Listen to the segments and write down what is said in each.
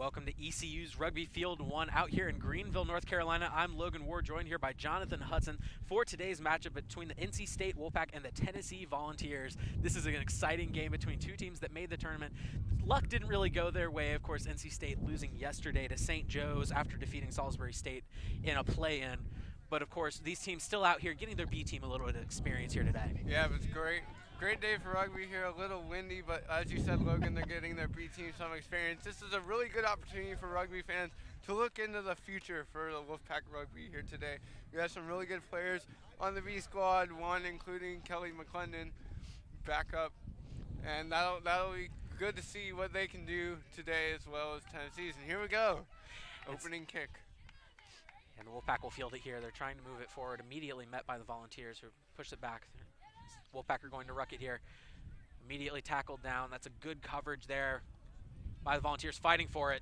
Welcome to ECU's Rugby Field 1 out here in Greenville, North Carolina. I'm Logan Ward, joined here by Jonathan Hudson for today's matchup between the NC State Wolfpack and the Tennessee Volunteers. This is an exciting game between two teams that made the tournament. Luck didn't really go their way. Of course, NC State losing yesterday to St. Joe's after defeating Salisbury State in a play-in. But of course, these teams still out here getting their B team a little bit of experience here today. Yeah, it was great. Great day for rugby here, a little windy, but as you said, Logan, they're getting their B team some experience. This is a really good opportunity for rugby fans to look into the future for the Wolfpack rugby here today. We have some really good players on the B squad, one including Kelly McClendon, backup, and that'll be good to see what they can do today as well as Tennessee's. And here we go, opening kick. And the Wolfpack will field it here. They're trying to move it forward, immediately met by the Volunteers who push it back. Wolfpack are going to ruck it here. Immediately tackled down. That's a good coverage there by the Volunteers fighting for it.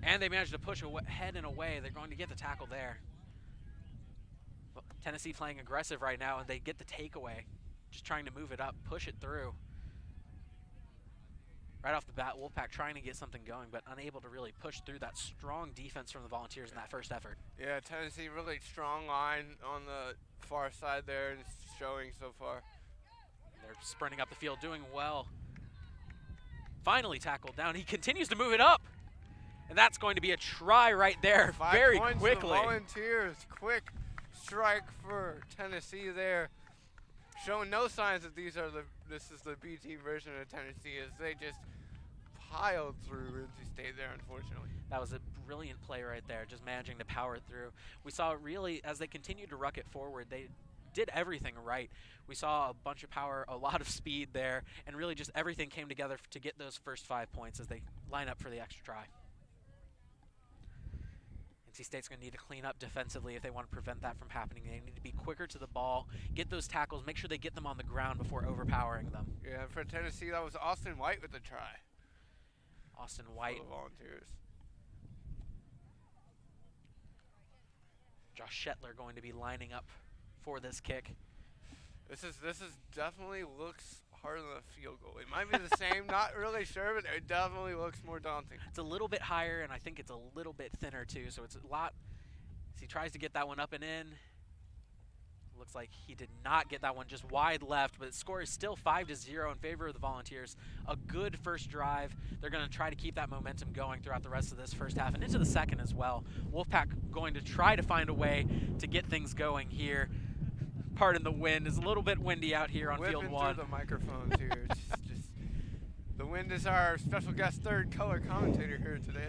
And they managed to push ahead and away. They're going to get the tackle there. Well, Tennessee playing aggressive right now, and they get the takeaway. Just trying to move it up, push it through. Right off the bat, Wolfpack trying to get something going, but unable to really push through that strong defense from the Volunteers in that first effort. Yeah, Tennessee really strong line on the far side there, and it's showing so far. They're sprinting up the field, doing well. Finally tackled down. He continues to move it up, and that's going to be a try right there. 5 very points quickly. For the Volunteers, quick strike for Tennessee there. Showing no signs that this is the B team version of Tennessee, as they just piled through NC State there, unfortunately. That was a brilliant play right there, just managing to power it through. We saw really, as they continued to ruck it forward, they did everything right. We saw a bunch of power, a lot of speed there, and really just everything came together to get those first 5 points as they line up for the extra try. NC State's going to need to clean up defensively if they want to prevent that from happening. They need to be quicker to the ball, get those tackles, make sure they get them on the ground before overpowering them. Yeah, for Tennessee, that was Austin White with the try. Austin White. For the Volunteers. Josh Shetler going to be lining up for this kick. This is definitely looks harder than a field goal. It might be the same, not really sure, but it definitely looks more daunting. It's a little bit higher, and I think it's a little bit thinner too, so it's a lot. As he tries to get that one up and in. Looks like he did not get that one, just wide left, but the score is still 5-0 in favor of the Volunteers. A good first drive. They're going to try to keep that momentum going throughout the rest of this first half and into the second as well. Wolfpack going to try to find a way to get things going here. Pardon the wind. It's a little bit windy out here on field one. Through the microphones here. just the wind is our special guest third color commentator here today.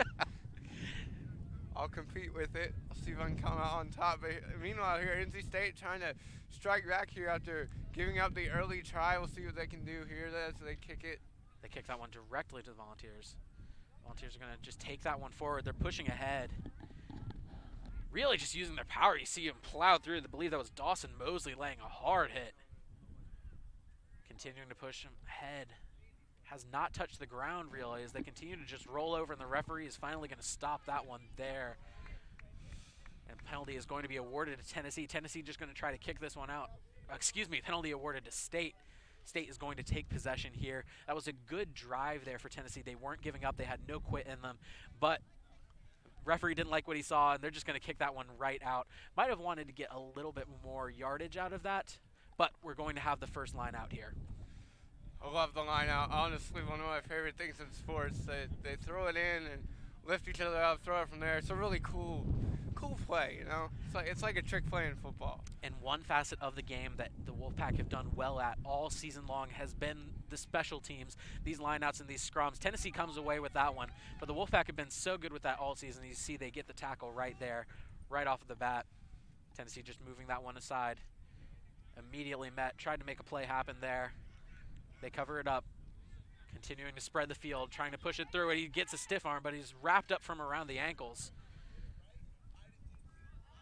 I'll compete with it. I'll see if I can come out on top. But meanwhile, here NC State trying to strike back here after giving up the early try. We'll see what they can do here. So they kick it. They kick that one directly to the Volunteers. Volunteers are going to just take that one forward. They're pushing ahead. Really just using their power. You see him plow through. I believe that was Dawson Mosley laying a hard hit. Continuing to push him ahead. Has not touched the ground really as they continue to just roll over, and the referee is finally going to stop that one there. And penalty is going to be awarded to Tennessee. Tennessee just going to try to kick this one out. Excuse me, penalty awarded to State. State is going to take possession here. That was a good drive there for Tennessee. They weren't giving up. They had no quit in them. But referee didn't like what he saw, and they're just going to kick that one right out. Might have wanted to get a little bit more yardage out of that, but we're going to have the first line out here. I love the line out. Honestly, one of my favorite things in sports. They throw it in and lift each other up, throw it from there. It's a really cool play, you know? It's like a trick play in football. And one facet of the game that the Wolfpack have done well at all season long has been the special teams, these lineouts and these scrums. Tennessee comes away with that one, but the Wolfpack have been so good with that all season. You see they get the tackle right there, right off of the bat. Tennessee just moving that one aside. Immediately met, tried to make a play happen there. They cover it up, continuing to spread the field, trying to push it through, and he gets a stiff arm, but he's wrapped up from around the ankles.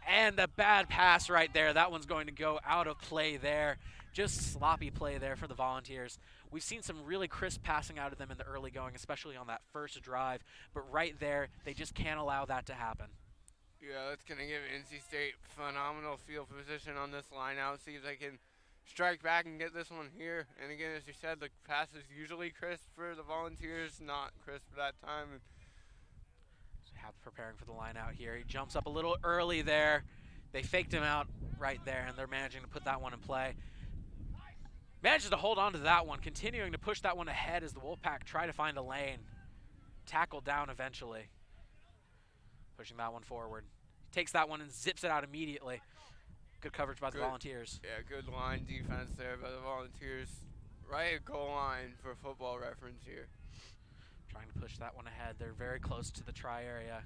And the bad pass right there. That one's going to go out of play there. Just sloppy play there for the Volunteers. We've seen some really crisp passing out of them in the early going, especially on that first drive. But right there, they just can't allow that to happen. Yeah, that's going to give NC State phenomenal field position on this line out. See if they can strike back and get this one here. And again, as you said, the pass is usually crisp for the Volunteers, not crisp at that time. And Preparing for the line out here. He jumps up a little early there. They faked him out right there, and they're managing to put that one in play. Manages to hold on to that one, continuing to push that one ahead as the Wolfpack try to find a lane. Tackle down eventually. Pushing that one forward. Takes that one and zips it out immediately. Good coverage by the Volunteers. Yeah, good line defense there by the Volunteers. Right at goal line for football reference here. Trying to push that one ahead. They're very close to the try area.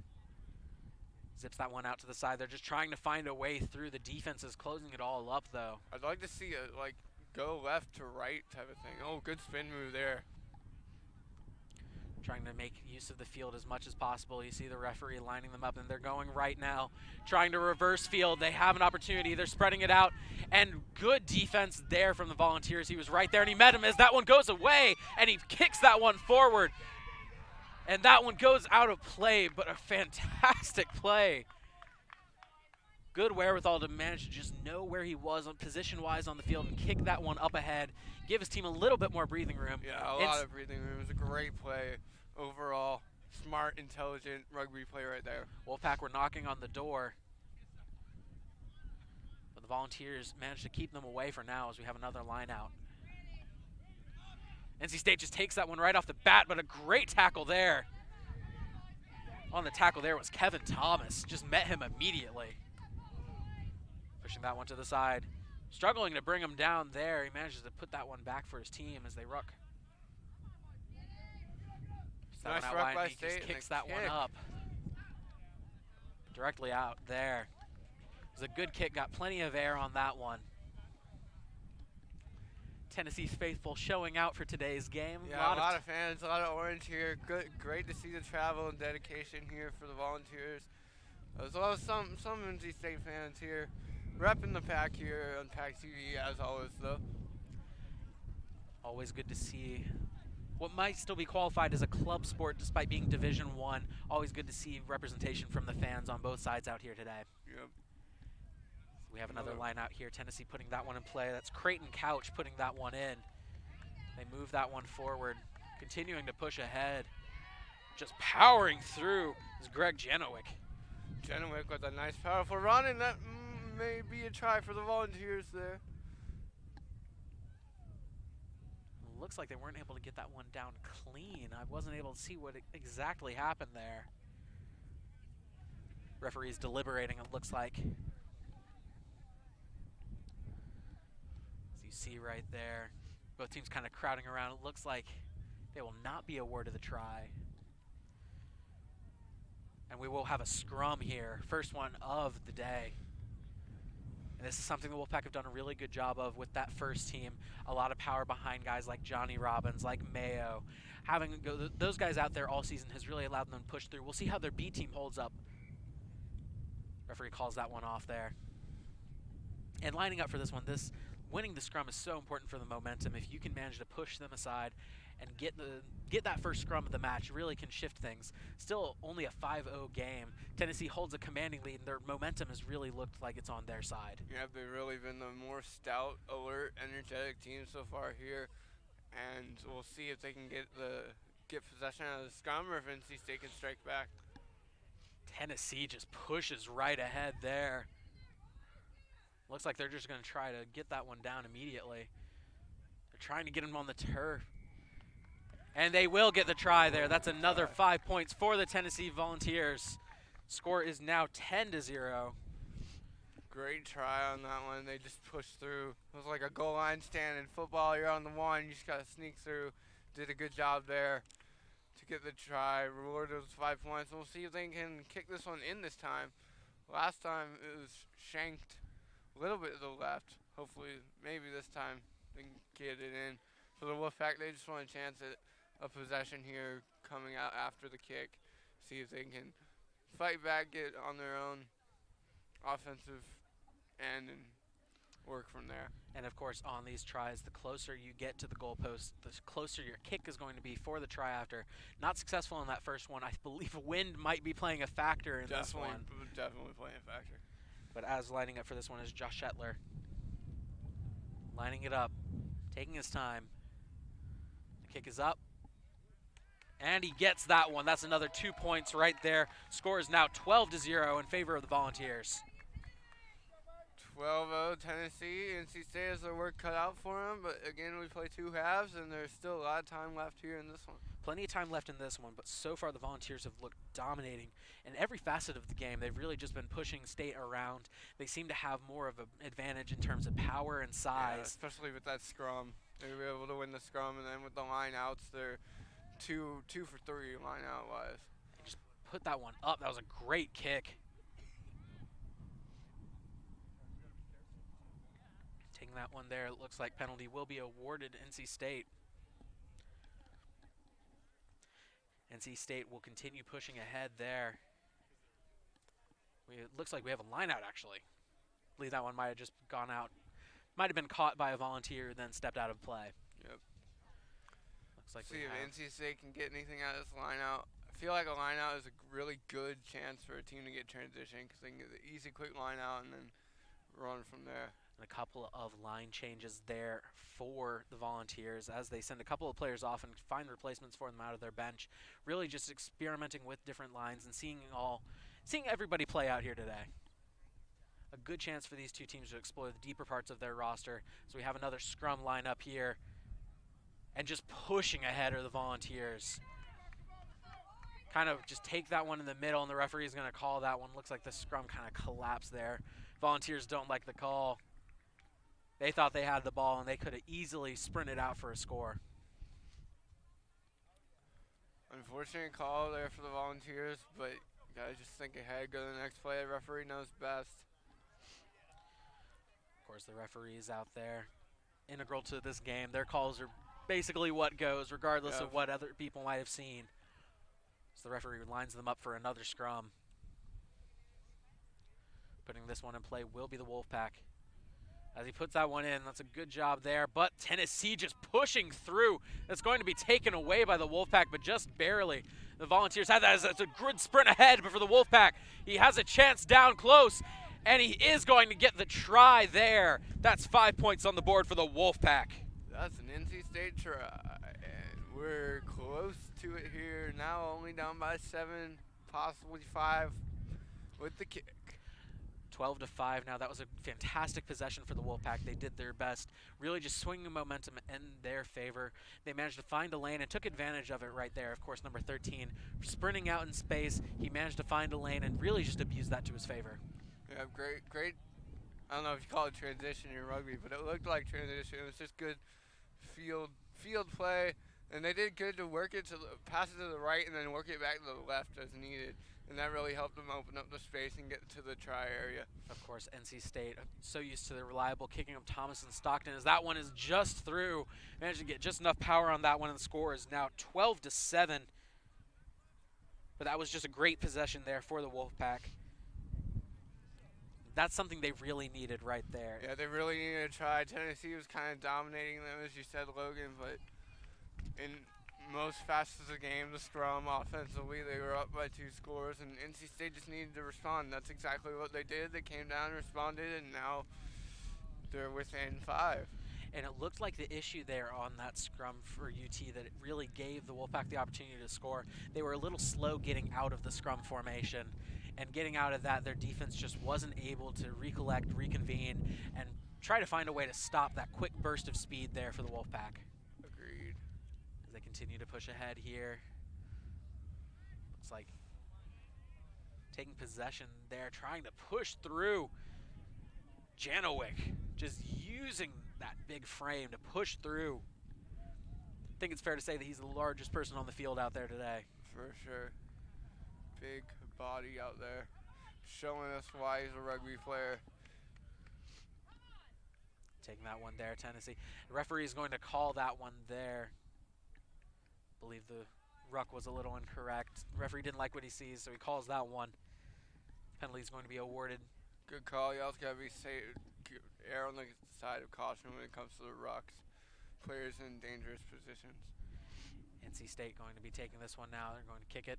Zips that one out to the side. They're just trying to find a way through. The defense is closing it all up, though. I'd like to see it like go left to right type of thing. Oh, good spin move there. Trying to make use of the field as much as possible. You see the referee lining them up, and they're going right now, trying to reverse field. They have an opportunity. They're spreading it out, and good defense there from the Volunteers. He was right there, and he met him as that one goes away, and he kicks that one forward. And that one goes out of play, but a fantastic play. Good wherewithal to manage to just know where he was on position-wise on the field and kick that one up ahead, give his team a little bit more breathing room. Yeah, a lot of breathing room. It was a great play overall. Smart, intelligent rugby play right there. Wolfpack were knocking on the door, but the Volunteers managed to keep them away for now as we have another line out. NC State just takes that one right off the bat, but a great tackle there. On the tackle there was Kevin Thomas. Just met him immediately. Pushing that one to the side. Struggling to bring him down there. He manages to put that one back for his team as they ruck. Nice ruck by State. Just kicks that one up. Directly out there. It was a good kick. Got plenty of air on that one. Tennessee's faithful showing out for today's game. Yeah, a lot of fans, a lot of orange here. Good, great to see the travel and dedication here for the Volunteers, as well as some NC State fans here, repping the Pack here on PackTV as always, though. Always good to see what might still be qualified as a club sport despite being Division I. Always good to see representation from the fans on both sides out here today. Yep. We have another line out here. Tennessee putting that one in play. That's Creighton Couch putting that one in. They move that one forward, continuing to push ahead. Just powering through is Greg Janowick. Janowick with a nice, powerful run, and that may be a try for the Volunteers there. Looks like they weren't able to get that one down clean. I wasn't able to see what exactly happened there. Referee's deliberating, it looks like. See right there, both teams kind of crowding around. It looks like they will not be awarded the try, and we will have a scrum here, first one of the day. And this is something the Wolfpack have done a really good job of with that first team. A lot of power behind guys like Johnny Robbins, like Mayo. Having those guys out there all season has really allowed them to push through. We'll see how their B team holds up. Referee calls that one off there. And lining up for this one, winning the scrum is so important for the momentum. If you can manage to push them aside and get that first scrum of the match, it really can shift things. Still only a 5-0 game. Tennessee holds a commanding lead, and their momentum has really looked like it's on their side. Yeah, they've really been the more stout, alert, energetic team so far here, and we'll see if they can get possession out of the scrum or if NC State can strike back. Tennessee just pushes right ahead there. Looks like they're just going to try to get that one down immediately. They're trying to get him on the turf. And they will get the try there. That's another 5 points for the Tennessee Volunteers. Score is now 10-0. Great try on that one. They just pushed through. It was like a goal line stand in football. You're on the one. You just got to sneak through. Did a good job there to get the try. Rewarded with 5 points. We'll see if they can kick this one in this time. Last time it was shanked a little bit to the left. Hopefully, maybe this time they can get it in. For the Wolfpack, they just want a chance at a possession here coming out after the kick. See if they can fight back, get on their own offensive end, and work from there. And of course, on these tries, the closer you get to the goalpost, the closer your kick is going to be for the try after. Not successful in that first one. I believe wind might be playing a factor in this one. Definitely playing a factor. But as lining up for this one is Josh Shetler. Lining it up, taking his time. The kick is up, And he gets that one. That's another 2 points right there. Score is now 12-0 in favor of the Volunteers. 12-0 Tennessee. NC State has their work cut out for them, but again, we play 2 halves, and there's still a lot of time left here in this one. Plenty of time left in this one, but so far the Volunteers have looked dominating in every facet of the game. They've really just been pushing State around. They seem to have more of an advantage in terms of power and size. Yeah, especially with that scrum. They were able to win the scrum, and then with the line outs, they're two for 3 line out wise. They just put that one up. That was a great kick. Taking that one there, it looks like penalty will be awarded NC State. NC State will continue pushing ahead there. It looks like we have a line out, actually. I believe that one might have just gone out. Might have been caught by a Volunteer, then stepped out of play. Yep. Looks like See if NC State can get anything out of this line out. I feel like a line out is a really good chance for a team to get transition because they can get the easy, quick line out and then run from there. And a couple of line changes there for the Volunteers as they send a couple of players off and find replacements for them out of their bench. Really just experimenting with different lines and seeing everybody play out here today. A good chance for these two teams to explore the deeper parts of their roster. So we have another scrum lineup here. And just pushing ahead are the Volunteers. Kind of just take that one in the middle, and the referee is going to call that one. Looks like the scrum kind of collapsed there. Volunteers don't like the call. They thought they had the ball, and they could have easily sprinted out for a score. Unfortunate call there for the Volunteers, but you got to just think ahead, go to the next play. The referee knows best. Of course, the referees out there, integral to this game. Their calls are basically what goes, regardless of what other people might have seen. So the referee lines them up for another scrum. Putting this one in play will be the Wolfpack. As he puts that one in, that's a good job there. But Tennessee just pushing through. That's going to be taken away by the Wolfpack, but just barely. The Volunteers had that as a good sprint ahead, but for the Wolfpack, he has a chance down close, and he is going to get the try there. That's 5 points on the board for the Wolfpack. That's an NC State try, and we're close to it here. Now only down by 7, possibly 5 with the kick. 12-5 now. That was a fantastic possession for the Wolfpack. They did their best, really just swinging momentum in their favor. They managed to find a lane and took advantage of it right there. Of course, number 13 sprinting out in space. He managed to find a lane and really just abused that to his favor. Yeah, great. I don't know if you call it transition in rugby, but it looked like transition. It was just good field play, and they did good to work it pass it to the right and then work it back to the left as needed. And that really helped them open up the space and get to the try area. Of course, NC State so used to the reliable kicking of Thomas and Stockton as that one is just through. Managed to get just enough power on that one, and the score is now 12-7. But that was just a great possession there for the Wolfpack. That's something they really needed right there. Yeah, they really needed a try. Tennessee was kind of dominating them, as you said, Logan, but in most facets of the game, the scrum offensively, they were up by 2 scores, and NC State just needed to respond. That's exactly what they did. They came down, responded, and now they're within 5. And it looked like the issue there on that scrum for UT that it really gave the Wolfpack the opportunity to score. They were a little slow getting out of the scrum formation, and getting out of that, their defense just wasn't able to recollect, reconvene, and try to find a way to stop that quick burst of speed there for the Wolfpack. Agreed. They continue to push ahead here. Looks like taking possession there, trying to push through. Janowick just using that big frame to push through. I think it's fair to say that he's the largest person on the field out there today. For sure. Big body out there, showing us why he's a rugby player. Taking that one there, Tennessee. The referee is going to call that one there. I believe the ruck was a little incorrect. The referee didn't like what he sees, so he calls that one. Penalty is going to be awarded. Good call. You also got to be safe, err on the side of caution when it comes to the rucks. Players in dangerous positions. NC State going to be taking this one now. They're going to kick it.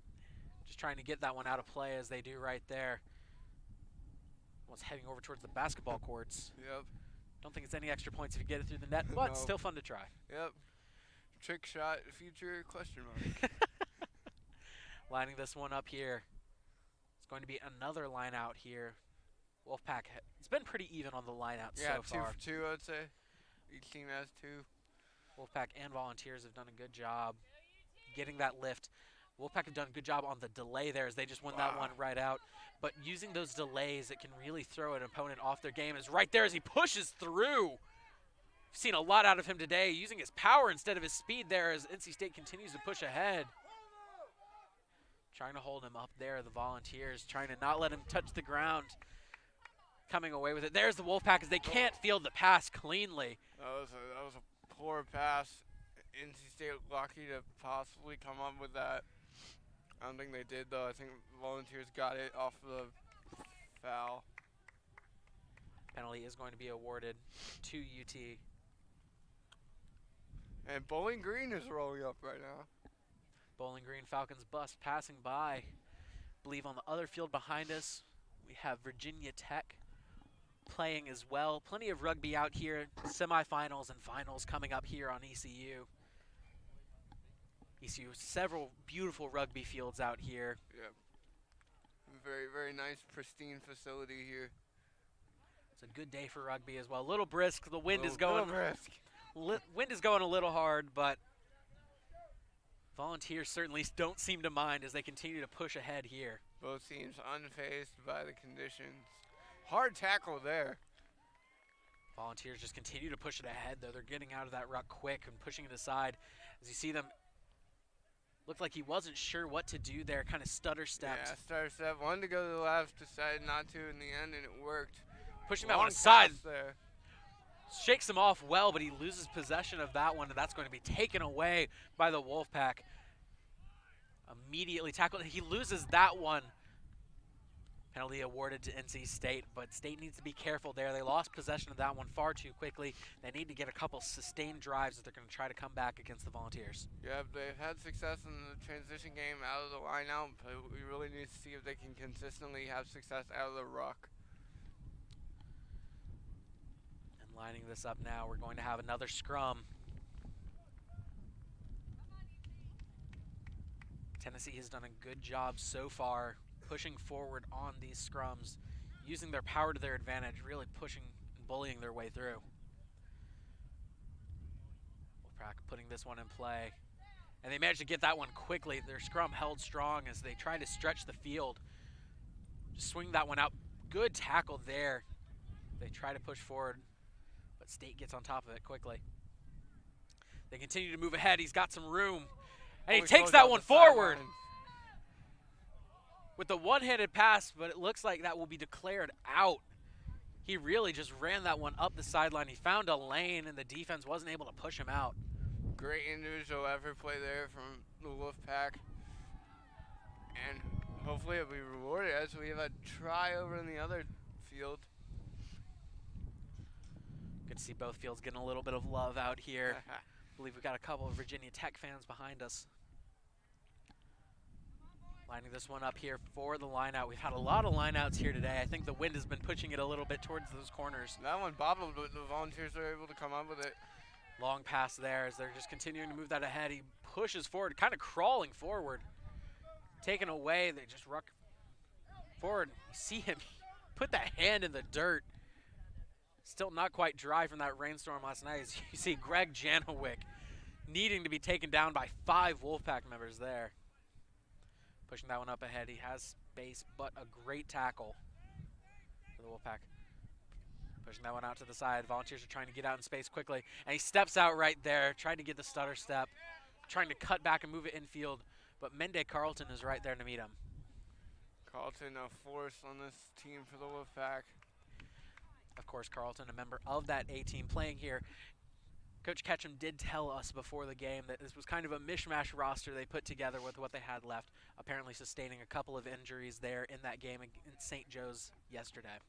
Just trying to get that one out of play as they do right there. One's heading over towards the basketball courts. Yep. Don't think it's any extra points if you get it through the net, but No. still fun to try. Yep. Trick shot, future, question mark. Lining this one up here. It's going to be another line out here. Wolfpack, it's been pretty even on the line out so far. Yeah, 2 for 2, I'd say. Each team has 2. Wolfpack and Volunteers have done a good job getting that lift. Wolfpack have done a good job on the delay there as they just won that one right out. But using those delays, it can really throw an opponent off their game. Is right there as he pushes through. Seen a lot out of him today, using his power instead of his speed there as NC State continues to push ahead. Trying to hold him up there, the Volunteers, trying to not let him touch the ground. Coming away with it. There's the Wolfpack as they can't field the pass cleanly. That was a poor pass. NC State lucky to possibly come up with that. I don't think they did though. I think Volunteers got it off the foul. Penalty is going to be awarded to UT. And Bowling Green is rolling up right now. Bowling Green Falcons bus passing by. I believe on the other field behind us, we have Virginia Tech playing as well. Plenty of rugby out here. Semifinals and finals coming up here on ECU. ECU, several beautiful rugby fields out here. Yeah. Very, very nice, pristine facility here. It's a good day for rugby as well. A little brisk. The wind is Little going. brisk. Wind is going a little hard, but Volunteers certainly don't seem to mind as they continue to push ahead here. Both teams unfazed by the conditions. Hard tackle there. Volunteers just continue to push it ahead, though. They're getting out of that ruck quick and pushing it aside. As you see them, looked like he wasn't sure what to do there, kind of stutter stepped. Yeah, stutter step. Wanted to go to the left, decided not to in the end, and it worked. Pushing that one aside. There. Shakes him off well, but he loses possession of that one, and that's going to be taken away by the Wolfpack. Immediately tackled. He loses that one. Penalty awarded to NC State, but State needs to be careful there. They lost possession of that one far too quickly. They need to get a couple sustained drives if they're going to try to come back against the Volunteers. Yeah, they've had success in the transition game out of the line out, but we really need to see if they can consistently have success out of the ruck. And lining this up now, we're going to have another scrum. Tennessee has done a good job so far pushing forward on these scrums, using their power to their advantage, really pushing and bullying their way through. Wolfpack putting this one in play. And they managed to get that one quickly. Their scrum held strong as they tried to stretch the field. Just swing that one out. Good tackle there. They try to push forward, but State gets on top of it quickly. They continue to move ahead. He's got some room. And he takes that one forward with the one-handed pass, but it looks like that will be declared out. He really just ran that one up the sideline. He found a lane, and the defense wasn't able to push him out. Great individual effort play there from the Wolfpack. And hopefully it'll be rewarded as we have a try over in the other field. Good to see both fields getting a little bit of love out here. I believe we've got a couple of Virginia Tech fans behind us. Lining this one up here for the lineout. We've had a lot of lineouts here today. I think the wind has been pushing it a little bit towards those corners. That one bobbled, but the Volunteers were able to come up with it. Long pass there as they're just continuing to move that ahead. He pushes forward, kind of crawling forward. Taken away, they just ruck forward. You see him put that hand in the dirt. Still not quite dry from that rainstorm last night. As you see Greg Janowick needing to be taken down by 5 Wolfpack members there. Pushing that one up ahead. He has space, but a great tackle for the Wolfpack. Pushing that one out to the side. Volunteers are trying to get out in space quickly. And he steps out right there, trying to get the stutter step, trying to cut back and move it infield. But Mende Carlton is right there to meet him. Carlton, a force on this team for the Wolfpack. Of course, Carlton, a member of that A team playing here. Coach Ketchum did tell us before the game that this was kind of a mishmash roster they put together with what they had left, apparently sustaining a couple of injuries there in that game in St. Joe's yesterday.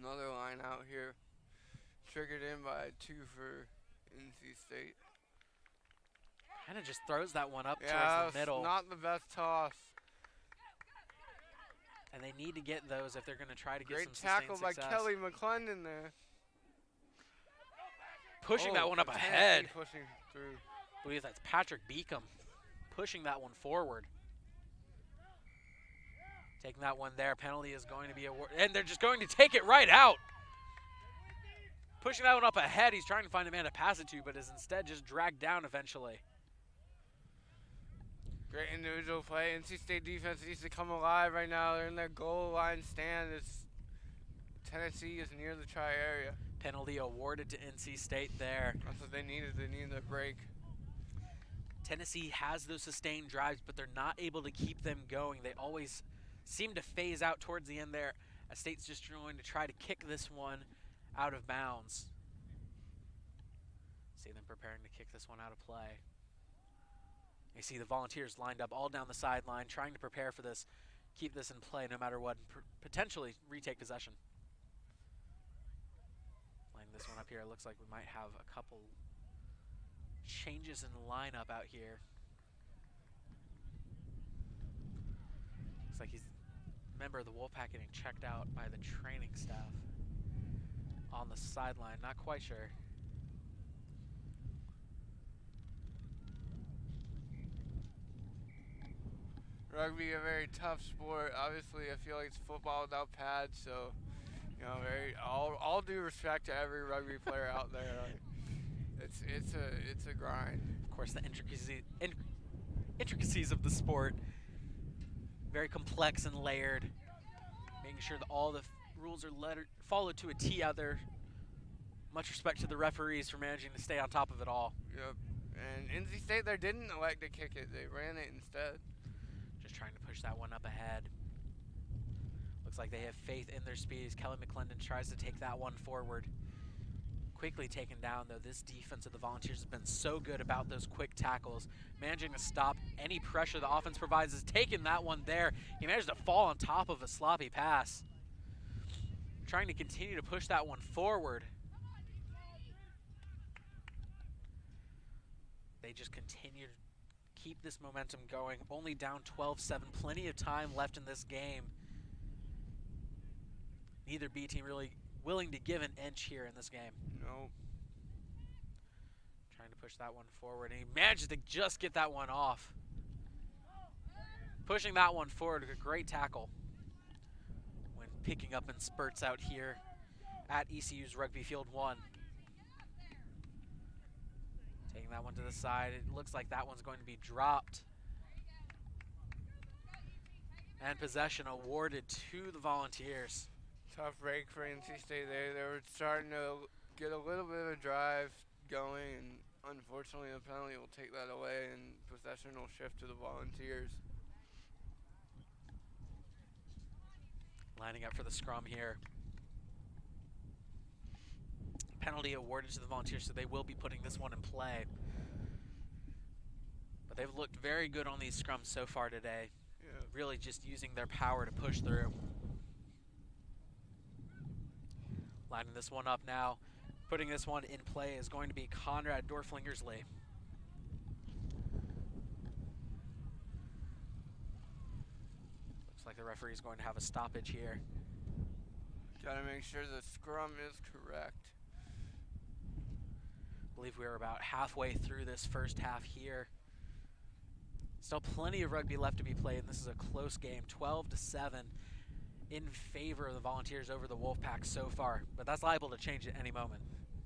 Another line out here, triggered in by 2 for NC State. Kind of just throws that one up yeah, towards the middle. Not the best toss. And they need to get those if they're going to try to get Great some sustained tackle by success. Kelly McClendon there. Pushing that one up ahead. Pushing through. I believe that's Patrick Beacom pushing that one forward. Taking that one there. Penalty is going to be awarded. And they're just going to take it right out. Pushing that one up ahead. He's trying to find a man to pass it to, but is instead just dragged down eventually. Great individual play. NC State defense needs to come alive right now. They're in their goal line stand. Tennessee is near the try area. Penalty awarded to NC State there. That's what they needed. They needed a break. Tennessee has those sustained drives, but they're not able to keep them going. They always seem to phase out towards the end there. State's just going to try to kick this one out of bounds. See them preparing to kick this one out of play. You see the Volunteers lined up all down the sideline, trying to prepare for this, keep this in play no matter what, and potentially retake possession. Laying this one up here, it looks like we might have a couple changes in the lineup out here. Looks like he's a member of the Wolfpack getting checked out by the training staff on the sideline. Not quite sure. Rugby, a very tough sport. Obviously, I feel like it's football without pads, so all due respect to every rugby player out there. It's a grind. Of course, the intricacies of the sport, very complex and layered. Making sure that all the rules are followed to a T out there. Much respect to the referees for managing to stay on top of it all. Yep. And NC State there didn't elect to kick it. They ran it instead. Just trying to push that one up ahead. Looks like they have faith in their speed. Kelly McClendon tries to take that one forward. Quickly taken down, though. This defense of the Volunteers has been so good about those quick tackles, managing to stop any pressure the offense provides. Is taking that one there. He managed to fall on top of a sloppy pass. Trying to continue to push that one forward. They just continue to keep this momentum going. Only down 12-7. Plenty of time left in this game. Neither B team really willing to give an inch here in this game. Nope. Trying to push that one forward, and he manages to just get that one off. Pushing that one forward, a great tackle when picking up in spurts out here at ECU's Rugby Field 1. Taking that one to the side. It looks like that one's going to be dropped. And possession awarded to the Volunteers. Tough break for NC State there. They were starting to get a little bit of a drive going, and unfortunately the penalty will take that away, and possession will shift to the Volunteers. Lining up for the scrum here. Penalty awarded to the Volunteers, so they will be putting this one in play. But they've looked very good on these scrums so far today. Yeah. Really just using their power to push through. Lining this one up now. Putting this one in play is going to be Conrad Dorflingersley. Looks like the referee is going to have a stoppage here. Gotta make sure the scrum is correct. I believe we are about halfway through this first half here. Still plenty of rugby left to be played, and this is a close game, 12-7 in favor of the Volunteers over the Wolfpack so far, but that's liable to change at any moment.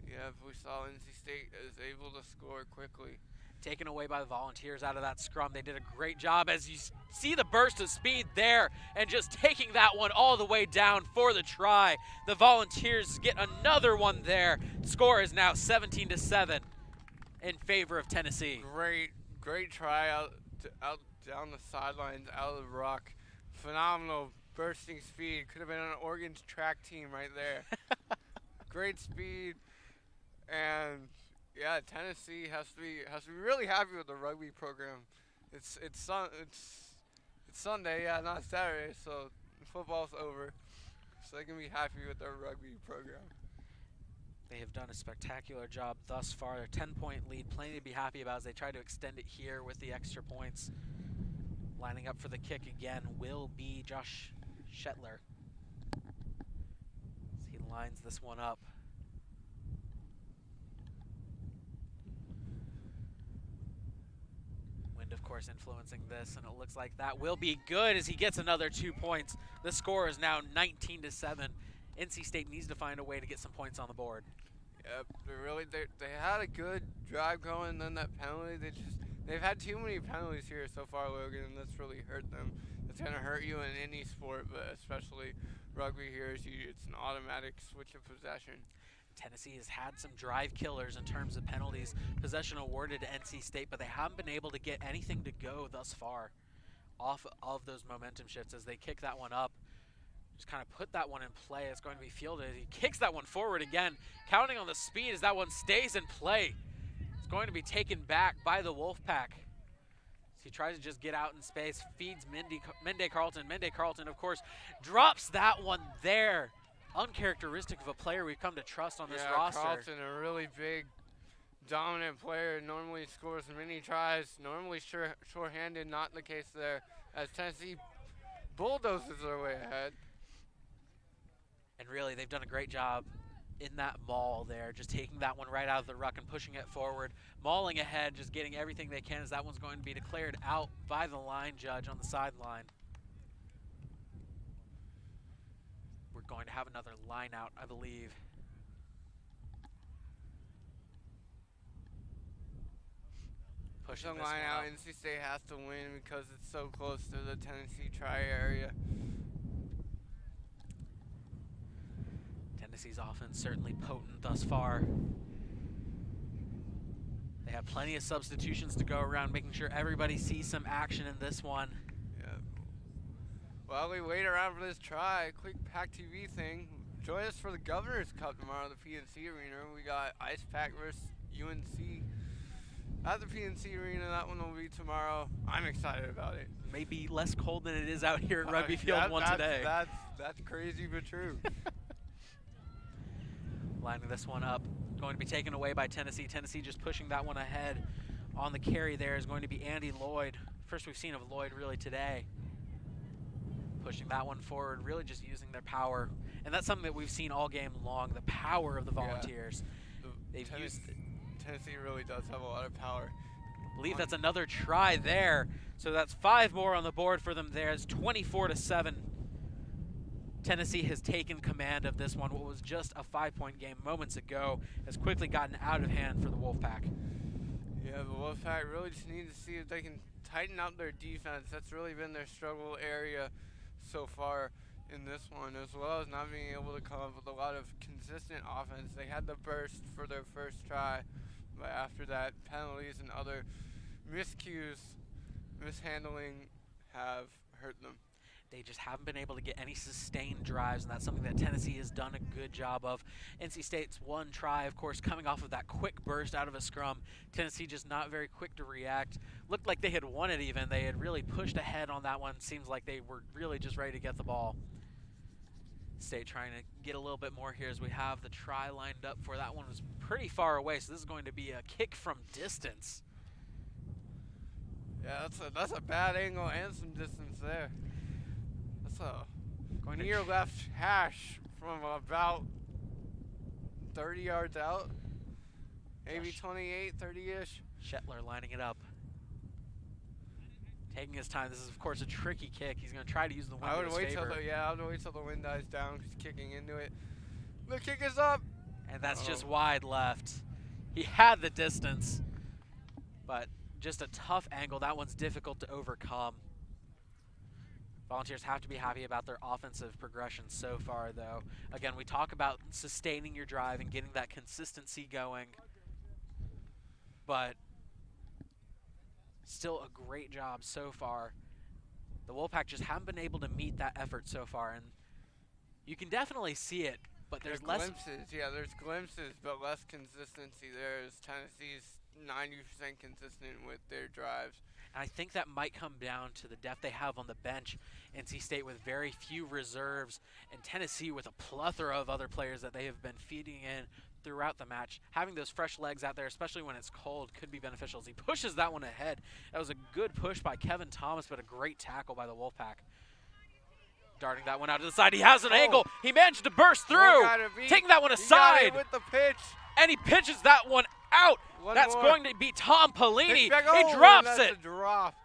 Yeah, if we saw NC State is able to score quickly. Taken away by the Volunteers out of that scrum. They did a great job, as you see the burst of speed there, and just taking that one all the way down for the try. The Volunteers get another one there. Score is now 17-7 in favor of Tennessee. Great try out down the sidelines, out of the rock. Phenomenal bursting speed. Could have been on Oregon's track team right there. Great speed, and yeah, Tennessee has to be really happy with the rugby program. It's Sunday, yeah, not Saturday, so football's over. So they can be happy with their rugby program. They have done a spectacular job thus far. Their 10-point lead, plenty to be happy about as they try to extend it here with the extra points. Lining up for the kick again will be Josh Shetler. As he lines this one up. Wind, of course, course, influencing this, and it looks like that will be good as he gets another 2 points. The score is now 19-7. NC State needs to find a way to get some points on the board. Yep, they had a good drive going, then that penalty, they've had too many penalties here so far, Logan, and that's really hurt them. It's gonna hurt you in any sport, but especially rugby here, it's an automatic switch of possession. Tennessee has had some drive killers in terms of penalties, possession awarded to NC State, but they haven't been able to get anything to go thus far off of those momentum shifts as they kick that one up. Just kind of put that one in play. It's going to be fielded. He kicks that one forward again, counting on the speed as that one stays in play. It's going to be taken back by the Wolfpack. He tries to just get out in space, feeds Mende Carlton. Mende Carlton, of course, drops that one there. Uncharacteristic of a player we've come to trust on this roster. Carlton, a really big, dominant player, normally scores many tries, normally sure-handed, not the case there, as Tennessee bulldozes their way ahead. And really, they've done a great job in that maul there, just taking that one right out of the ruck and pushing it forward, mauling ahead, just getting everything they can as that one's going to be declared out by the line judge on the sideline. We're going to have another line out, I believe. Pushing this line one out, up. NC State has to win because it's so close to the Tennessee try area. Tennessee's offense certainly potent thus far. They have plenty of substitutions to go around, making sure everybody sees some action in this one. Yeah. While we wait around for this try, quick PackTV thing. Join us for the Governor's Cup tomorrow at the PNC Arena. We got Ice Pack versus UNC at the PNC Arena. That one will be tomorrow. I'm excited about it. Maybe less cold than it is out here at Rugby Field 1 today. That's crazy but true. Lining this one up, going to be taken away by Tennessee. Tennessee just pushing that one ahead. On the carry there is going to be Andy Lloyd. First we've seen of Lloyd really today. Pushing that one forward, really just using their power. And that's something that we've seen all game long, the power of the Volunteers. Yeah. Tennessee really does have a lot of power. I believe that's another try there. So that's 5 more on the board for them there. It's 24-7. Tennessee has taken command of this one. What was just a 5-point game moments ago has quickly gotten out of hand for the Wolfpack. Yeah, the Wolfpack really just need to see if they can tighten up their defense. That's really been their struggle area so far in this one, as well as not being able to come up with a lot of consistent offense. They had the burst for their first try, but after that, penalties and other mishandling have hurt them. They just haven't been able to get any sustained drives, and that's something that Tennessee has done a good job of. NC State's one try, of course, coming off of that quick burst out of a scrum. Tennessee just not very quick to react. Looked like they had won it even. They had really pushed ahead on that one. Seems like they were really just ready to get the ball. State trying to get a little bit more here as we have the try lined up for that one. Was pretty far away, so this is going to be a kick from distance. Yeah, that's a bad angle and some distance there. That's a near left hash from about 30 yards out. Maybe 28, 30-ish. Shetler lining it up. Taking his time. This is, of course, a tricky kick. He's going to try to use the wind in his favor. I would wait till the wind dies down. He's kicking into it. The kick is up. And that's just wide left. He had the distance, but just a tough angle. That one's difficult to overcome. Volunteers have to be happy about their offensive progression so far, though. Again, we talk about sustaining your drive and getting that consistency going, but still a great job so far. The Wolfpack just haven't been able to meet that effort so far, and you can definitely see it, but there's less glimpses. Yeah, there's glimpses, but less consistency there as Tennessee's 90% consistent with their drives. And I think that might come down to the depth they have on the bench. NC State with very few reserves, and Tennessee with a plethora of other players that they have been feeding in throughout the match. Having those fresh legs out there, especially when it's cold, could be beneficial as he pushes that one ahead. That was a good push by Kevin Thomas, but a great tackle by the Wolfpack. Darting that one out to the side. He has an angle. He managed to burst through, taking that one aside. With the pitch. And he pitches that one out. That's going to be Tom Pelini. He drops it. Drop.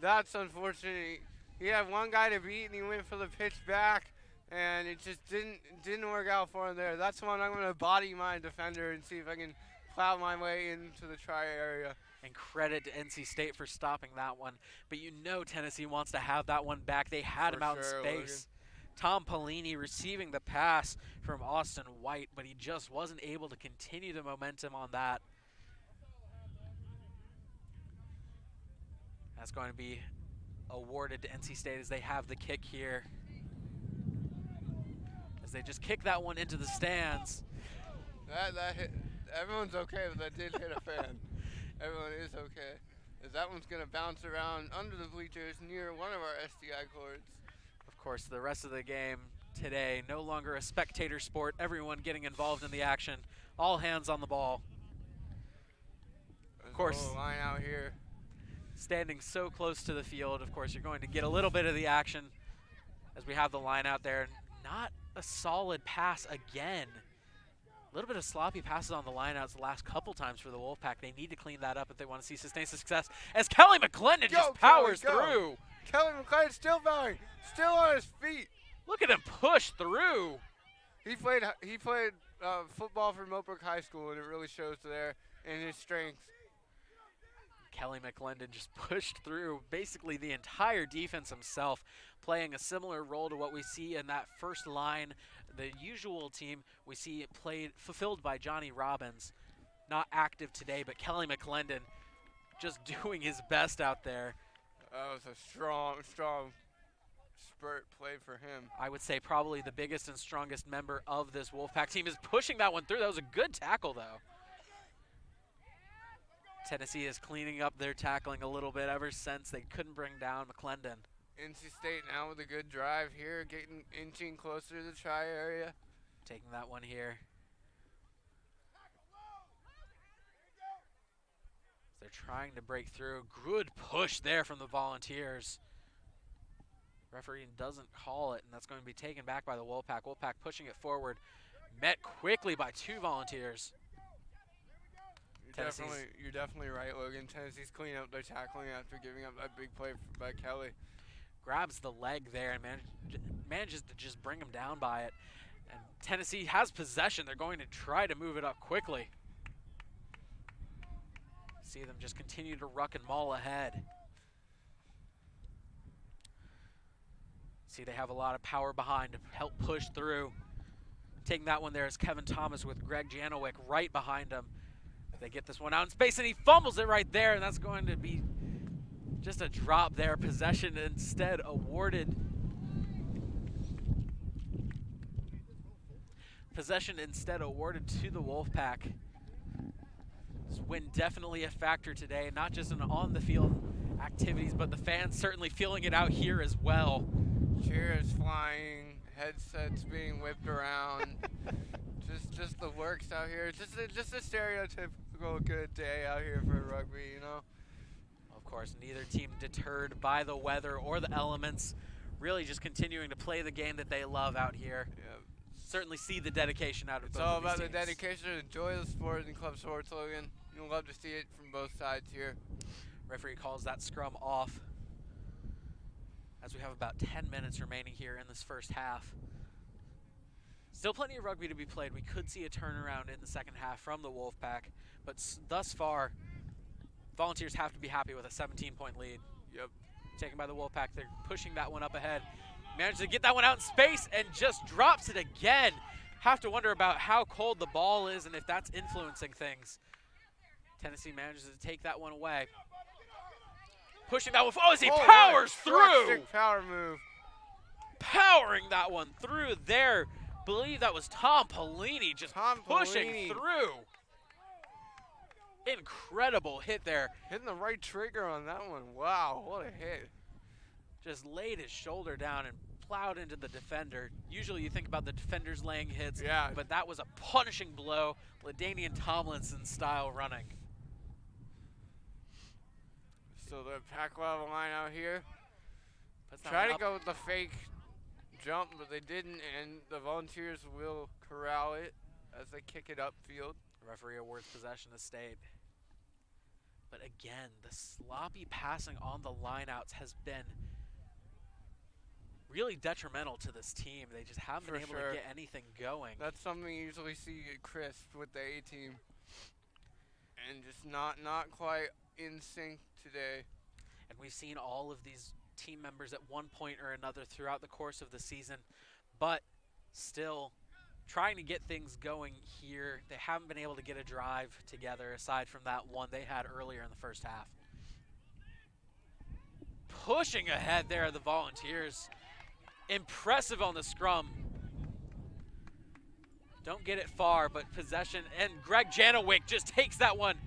That's unfortunate. He had one guy to beat, and he went for the pitch back, and it just didn't work out for him there. That's one I'm going to body my defender and see if I can plow my way into the try area. And credit to NC State for stopping that one. But you know Tennessee wants to have that one back. They had him out in space. Tom Pelini receiving the pass from Austin White, but he just wasn't able to continue the momentum on that. That's going to be awarded to NC State as they have the kick here. As they just kick that one into the stands. That hit. Everyone's okay, but that did hit a fan. Everyone is okay. As that one's going to bounce around under the bleachers near one of our SDI cords. Of course, the rest of the game today, no longer a spectator sport. Everyone getting involved in the action. All hands on the ball. Of course, line out here. Standing so close to the field, of course, you're going to get a little bit of the action as we have the line out there. Not a solid pass again. A little bit of sloppy passes on the lineouts the last couple times for the Wolfpack. They need to clean that up if they want to see sustained success. As Kelly McClendon just powers through. Kelly McClendon still powering, still on his feet. Look at him push through. He played football for Millbrook High School, and it really shows there in his strength. Kelly McClendon just pushed through basically the entire defense himself, playing a similar role to what we see in that first line. The usual team we see fulfilled by Johnny Robbins, not active today, but Kelly McClendon just doing his best out there. That was a strong spurt play for him. I would say probably the biggest and strongest member of this Wolfpack team is pushing that one through. That was a good tackle, though. Tennessee is cleaning up their tackling a little bit ever since they couldn't bring down McClendon. NC State now with a good drive here, inching closer to the try area. Taking that one here. They're trying to break through. Good push there from the Volunteers. Referee doesn't call it, and that's going to be taken back by the Wolfpack. Wolfpack pushing it forward. Met quickly by two Volunteers. You're definitely right, Logan. Tennessee's cleaning up their tackling after giving up that big play by Kelly. Grabs the leg there and manages to just bring him down by it. And Tennessee has possession. They're going to try to move it up quickly. See them just continue to ruck and maul ahead. See, they have a lot of power behind to help push through. Taking that one there is Kevin Thomas with Greg Janowick right behind him. They get this one out in space, and he fumbles it right there, and that's going to be just a drop there. Possession instead awarded. Possession instead awarded to the Wolfpack. This win definitely a factor today, not just in on-the-field activities, but the fans certainly feeling it out here as well. Cheers flying, headsets being whipped around. just the works out here. Just a stereotypical good day out here for rugby, you know. Of course, neither team deterred by the weather or the elements. Really just continuing to play the game that they love out here. Yep. Certainly see the dedication out of both It's all of these about teams. the dedication and joy of the sport and club sports, Logan. You'll love to see it from both sides here. Referee calls that scrum off as we have about 10 minutes remaining here in this first half. Still plenty of rugby to be played. We could see a turnaround in the second half from the Wolfpack, but thus far, Volunteers have to be happy with a 17-point lead. Yep. Taken by the Wolfpack. They're pushing that one up ahead. Manages to get that one out in space and just drops it again. Have to wonder about how cold the ball is and if that's influencing things. Tennessee manages to take that one away. Pushing that one. Oh, as he powers through. Power move. Powering that one through there. Believe that was Tom Pelini just pushing through. Incredible hit there. Hitting the right trigger on that one. Wow, what a hit. Just laid his shoulder down and plowed into the defender. Usually you think about the defenders laying hits, but that was a punishing blow. LaDainian Tomlinson style running. So the pack level line out here. Try to go with the fake jump, but they didn't, and the Volunteers will corral it as they kick it upfield. Referee awards possession to State. But again, the sloppy passing on the lineouts has been really detrimental to this team. They just haven't been able to get anything going. That's something you usually see crisp with the A team, and just not quite in sync today. And we've seen all of these team members at one point or another throughout the course of the season, but still trying to get things going here. They haven't been able to get a drive together aside from that one they had earlier in the first half. Pushing ahead there, the Volunteers. Impressive on the scrum. Don't get it far, but possession, and Greg Janowick just takes that one,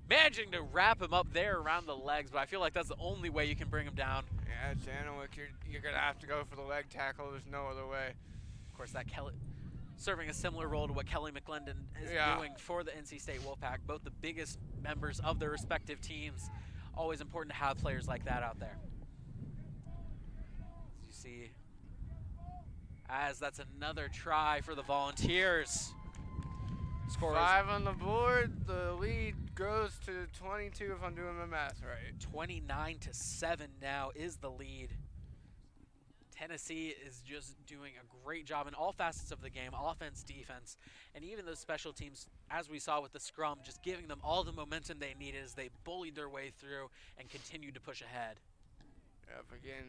managing to wrap him up there around the legs, but I feel like that's the only way you can bring him down. Yeah, Janowick, you're going to have to go for the leg tackle. There's no other way. Of course, that Kelly, serving a similar role to what Kelly McClendon is doing for the NC State Wolfpack, both the biggest members of their respective teams. Always important to have players like that out there. As you see, as that's another try for the Volunteers. Score 5 on the board. The lead grows to 22 if I'm doing my math right. 29-7 now is the lead. Tennessee is just doing a great job in all facets of the game, offense, defense, and even those special teams, as we saw with the scrum, just giving them all the momentum they needed as they bullied their way through and continued to push ahead. Yep, again,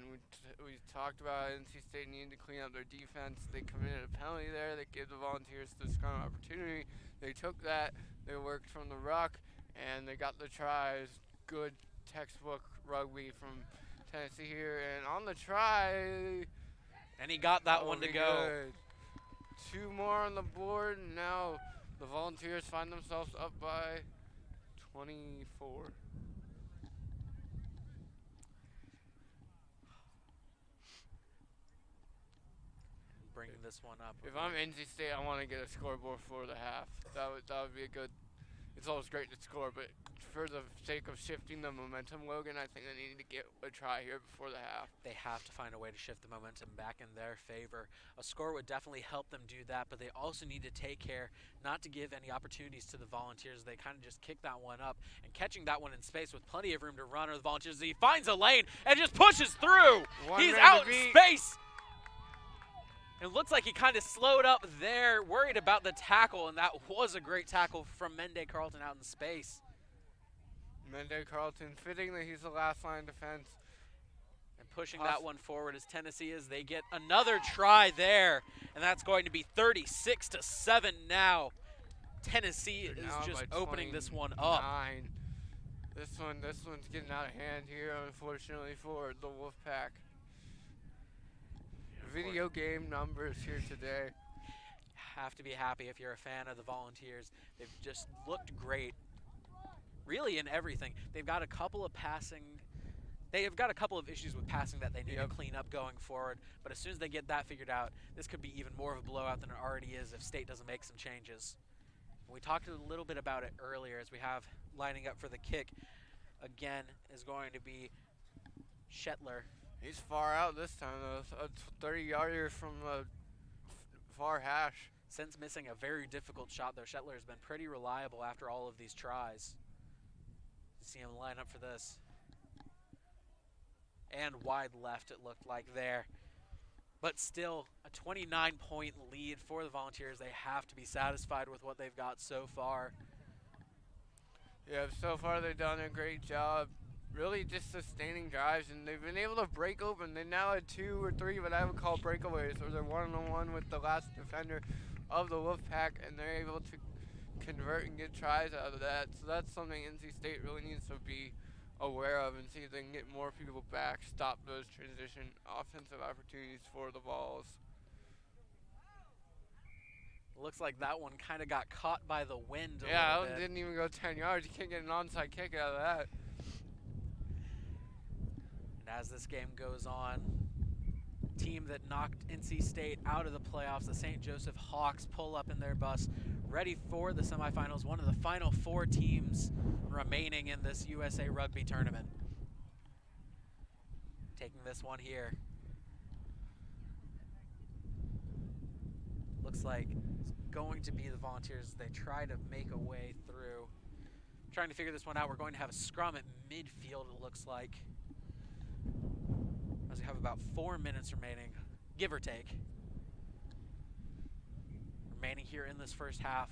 we talked about NC State needing to clean up their defense. They committed a penalty there that gave the Volunteers the scrum opportunity. They took that, they worked from the ruck, and they got the tries. Good textbook rugby from Tennessee here, and on the try, and he got that one to go. Good. 2 more on the board, and now the Volunteers find themselves up by 24. Bringing this one up. If I'm NC State, I want to get a scoreboard for the half. That would be a good. It's always great to score, but for the sake of shifting the momentum, Logan, I think they need to get a try here before the half. They have to find a way to shift the momentum back in their favor. A score would definitely help them do that, but they also need to take care not to give any opportunities to the Volunteers. They kind of just kick that one up, and catching that one in space with plenty of room to run are the Volunteers. He finds a lane and just pushes through. He's out in space. It looks like he kind of slowed up there, worried about the tackle, and that was a great tackle from Mende Carlton out in space. Mende Carlton, fitting that he's the last line defense. And pushing that one forward as Tennessee is. They get another try there, and that's going to be 36-7 now. Tennessee is just opening this one up. This one's getting out of hand here, unfortunately, for the Wolfpack. Video game numbers here today. Have to be happy if you're a fan of the Volunteers. They've just looked great, really in everything. They've got a couple of issues with passing that they need to clean up going forward. But as soon as they get that figured out, this could be even more of a blowout than it already is if State doesn't make some changes. We talked a little bit about it earlier as we have lining up for the kick. Again is going to be Shetler. He's far out this time, though. A 30-yarder from the far hash. Since missing a very difficult shot, though, Shetler has been pretty reliable after all of these tries. You see him line up for this. And wide left, it looked like there. But still, a 29-point lead for the Volunteers. They have to be satisfied with what they've got so far. Yeah, so far they've done a great job. Really just sustaining drives, and they've been able to break open. They now had 2 or 3 what I would call breakaways, or they're one-on-one with the last defender of the Wolfpack, and they're able to convert and get tries out of that. So that's something NC State really needs to be aware of and see if they can get more people back, stop those transition offensive opportunities for the Vols. Looks like that one kind of got caught by the wind a little bit. Yeah, that one didn't even go 10 yards. You can't get an onside kick out of that. As this game goes on, team that knocked NC State out of the playoffs, the St. Joseph Hawks, pull up in their bus, ready for the semifinals, one of the final 4 teams remaining in this USA Rugby tournament. Taking this one here. Looks like it's going to be the Volunteers. They try to make a way through. trying to figure this one out. We're going to have a scrum at midfield, it looks like, as we have about 4 minutes remaining, give or take, remaining here in this first half.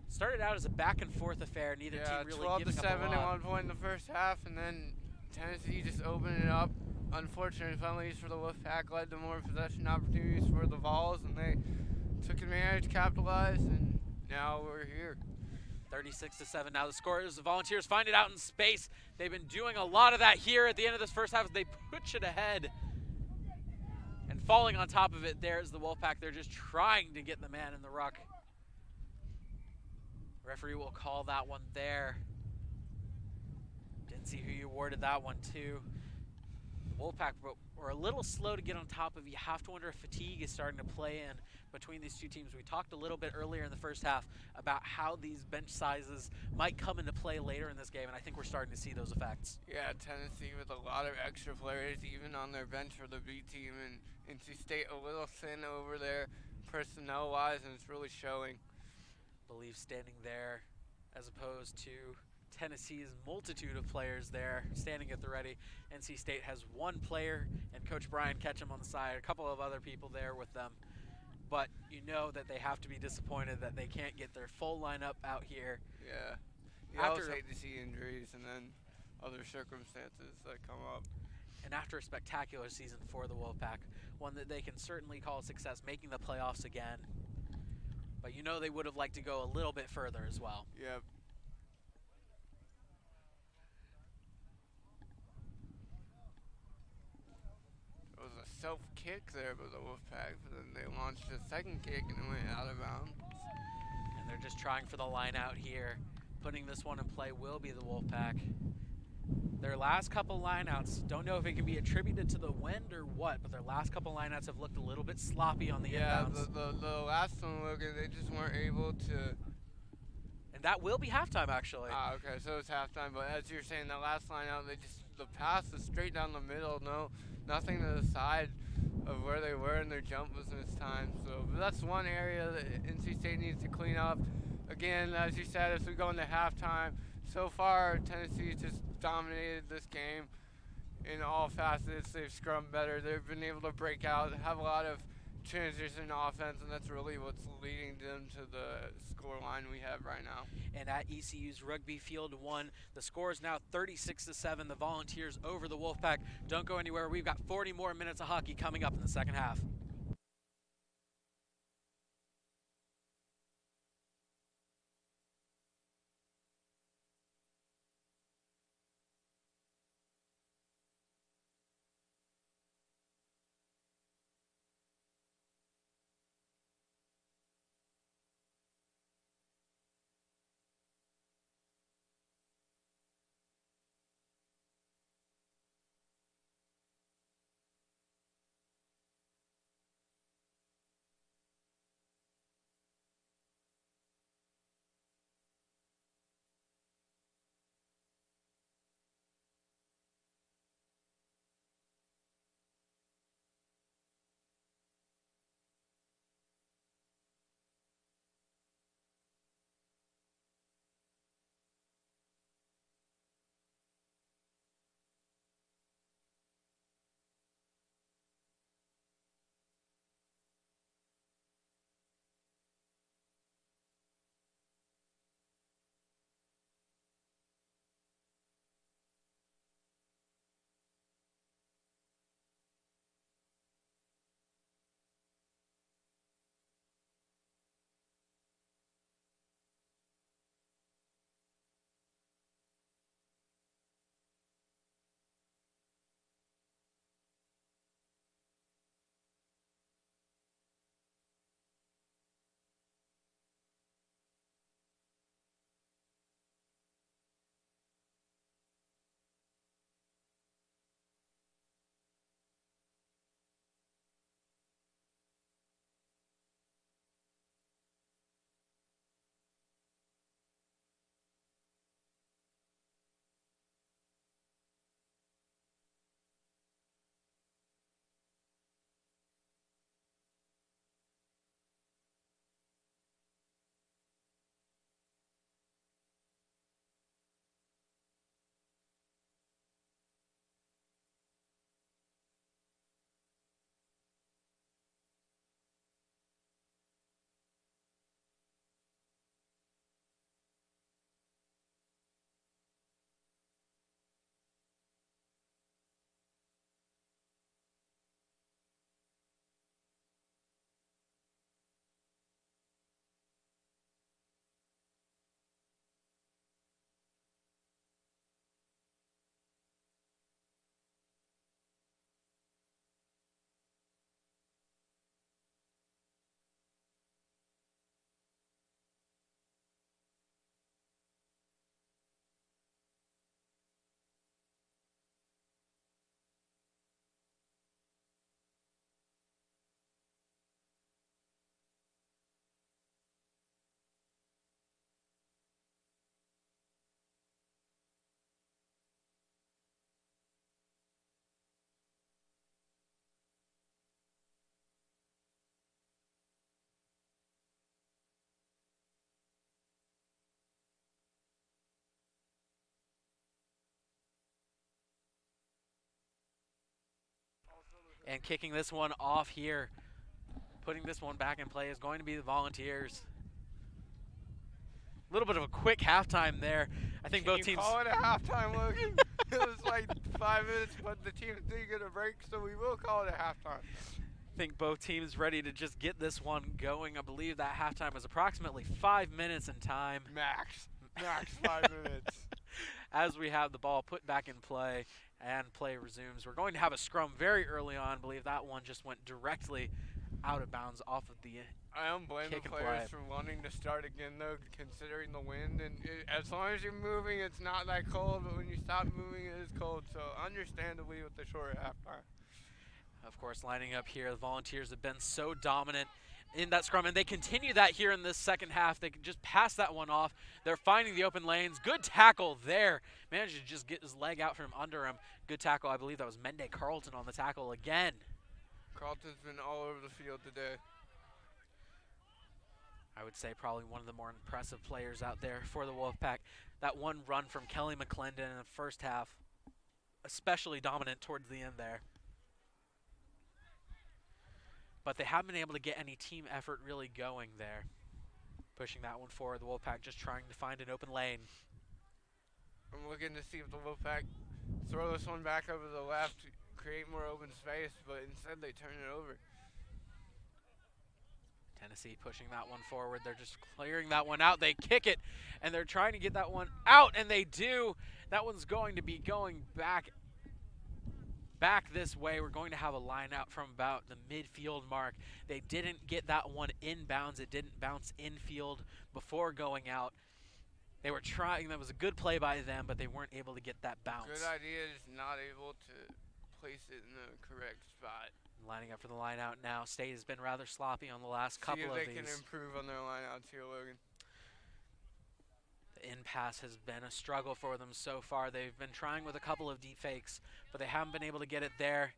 Started out as a back and forth affair, neither team really 12 to giving up a 7 lot. at one point in the first half, and then Tennessee just opened it up. Unfortunate penalties for the Wolfpack led to more possession opportunities for the Vols, and they took advantage, capitalized, and now we're here. 36-7 now the score is the Volunteers find it out in space. They've been doing a lot of that here at the end of this first half as they push it ahead. And falling on top of it, there's the Wolfpack. They're just trying to get the man in the ruck. Referee will call that one there. Didn't see who you awarded that one to. Wolfpack were a little slow to get on top of. You have to wonder if fatigue is starting to play in between these two teams. We talked a little bit earlier in the first half about how these bench sizes might come into play later in this game, and I think we're starting to see those effects. Yeah, Tennessee with a lot of extra players, even on their bench for the B team, and NC State a little thin over there personnel-wise, and it's really showing. I believe standing there as opposed to Tennessee's multitude of players there standing at the ready. NC State has one player and Coach Brian Ketchum on the side, a couple of other people there with them. But you know that they have to be disappointed that they can't get their full lineup out here. Yeah. You always hate to see injuries and then other circumstances that come up. And after a spectacular season for the Wolfpack, one that they can certainly call a success, making the playoffs again. But you know they would have liked to go a little bit further as well. Yep. It was a self-kick there by the Wolfpack, but then they launched a second kick and it went out of bounds. And they're just trying for the line out here. Putting this one in play will be the Wolfpack. Their last couple lineouts, don't know if it can be attributed to the wind or what, but their last couple lineouts have looked a little bit sloppy on the inbounds. The last one, Logan, they just weren't able to. And that will be halftime, actually. Okay, so it's halftime, but as you're saying, the last lineout, the pass was straight down the middle, nothing to the side of where they were, and their jump was this time. So but that's one area that NC State needs to clean up. Again, as you said, as we go into halftime, so far Tennessee just dominated this game in all facets. They've scrummed better. They've been able to break out, have a lot of transition offense, and that's really what's leading them to the score line we have right now. And at ECU's Rugby Field 1, the score is now 36-7. The Volunteers over the Wolfpack. Don't go anywhere. We've got 40 more minutes of hockey coming up in the second half. And kicking this one off here, putting this one back in play is going to be the Volunteers. A little bit of a quick halftime there. I think both teams. Call it a halftime, Logan. It was like 5 minutes, but the teams did get a break, so we will call it a halftime. I think both teams ready to just get this one going. I believe that halftime was approximately 5 minutes in time. Max 5 minutes. As we have the ball put back in play and play resumes, we're going to have a scrum very early on. I believe that one just went directly out of bounds off of the I don't blame the players for wanting to start again, though, considering the wind. And as long as you're moving, it's not that cold. But when you stop moving, it is cold. So understandably with the short halftime. Of course, lining up here, the Volunteers have been so dominant in that scrum, and they continue that here in this second half. They can just pass that one off. They're finding the open lanes. Good tackle there. Managed to just get his leg out from under him. Good tackle. I believe that was Mende Carlton on the tackle again. Carlton's been all over the field today. I would say probably one of the more impressive players out there for the Wolfpack. That one run from Kelly McClendon in the first half, especially dominant towards the end there. But they haven't been able to get any team effort really going there. Pushing that one forward, the Wolfpack just trying to find an open lane. I'm looking to see if the Wolfpack throw this one back over the left, create more open space, but instead they turn it over. Tennessee pushing that one forward. They're just clearing that one out. They kick it, and they're trying to get that one out, and they do. That one's going to be going back this way. We're going to have a line out from about the midfield mark. They didn't get that one inbounds. It didn't bounce infield before going out. They were trying. That was a good play by them, but they weren't able to get that bounce. Good idea, just not able to place it in the correct spot. Lining up for the line out now. State has been rather sloppy on the last couple of these. See if they can improve on their line outs here, Logan. The in-pass has been a struggle for them so far. They've been trying with a couple of deep fakes, but they haven't been able to get it there.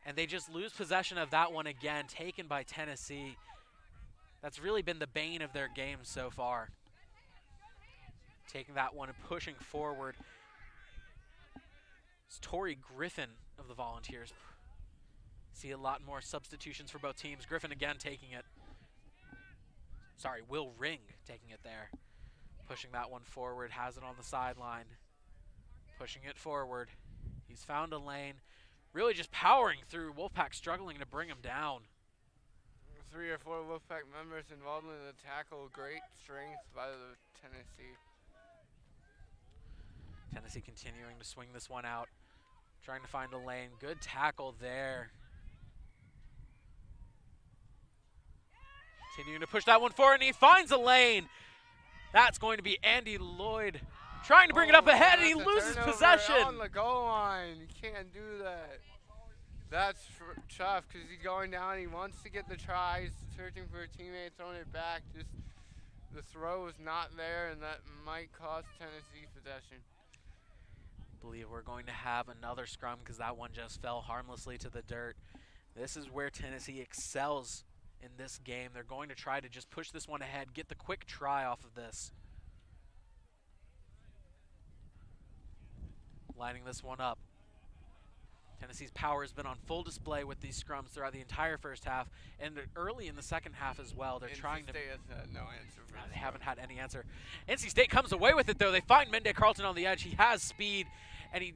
And they just lose possession of that one again, taken by Tennessee. That's really been the bane of their game so far. Taking that one and pushing forward. It's Tori Griffin of the Volunteers. See a lot more substitutions for both teams. Griffin again taking it. Sorry, Will Ring taking it there. Pushing that one forward, has it on the sideline. Pushing it forward. He's found a lane. Really just powering through. Wolfpack struggling to bring him down. 3 or 4 Wolfpack members involved in the tackle. Great strength by the Tennessee. Tennessee continuing to swing this one out. Trying to find a lane. Good tackle there. Continuing to push that one forward, and he finds a lane. That's going to be Andy Lloyd trying to bring it up ahead, and he loses possession. On the goal line. You can't do that. That's tough because he's going down. He wants to get the tries, searching for a teammate, throwing it back. Just the throw is not there, and that might cost Tennessee possession. I believe we're going to have another scrum because that one just fell harmlessly to the dirt. This is where Tennessee excels in this game. They're going to try to just push this one ahead, get the quick try off of this. Lining this one up. Tennessee's power has been on full display with these scrums throughout the entire first half and early in the second half as well. They're trying to. NC State has had no answer for they haven't had any answer. NC State comes away with it though. They find Mende Carlton on the edge. He has speed and he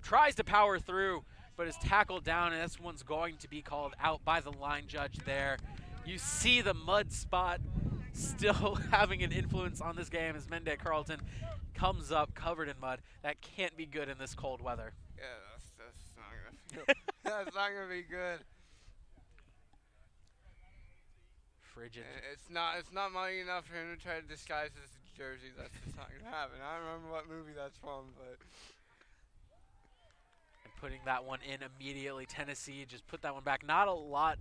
tries to power through, but is tackled down, and this one's going to be called out by the line judge there. You see the mud spot still having an influence on this game as Mende Carlton comes up covered in mud. That can't be good in this cold weather. Yeah, that's not gonna that's not gonna be good. Frigid. It's not money enough for him to try to disguise his jersey. That's just not gonna happen. I don't remember what movie that's from, but. And putting that one in immediately. Tennessee just put that one back. Not a lot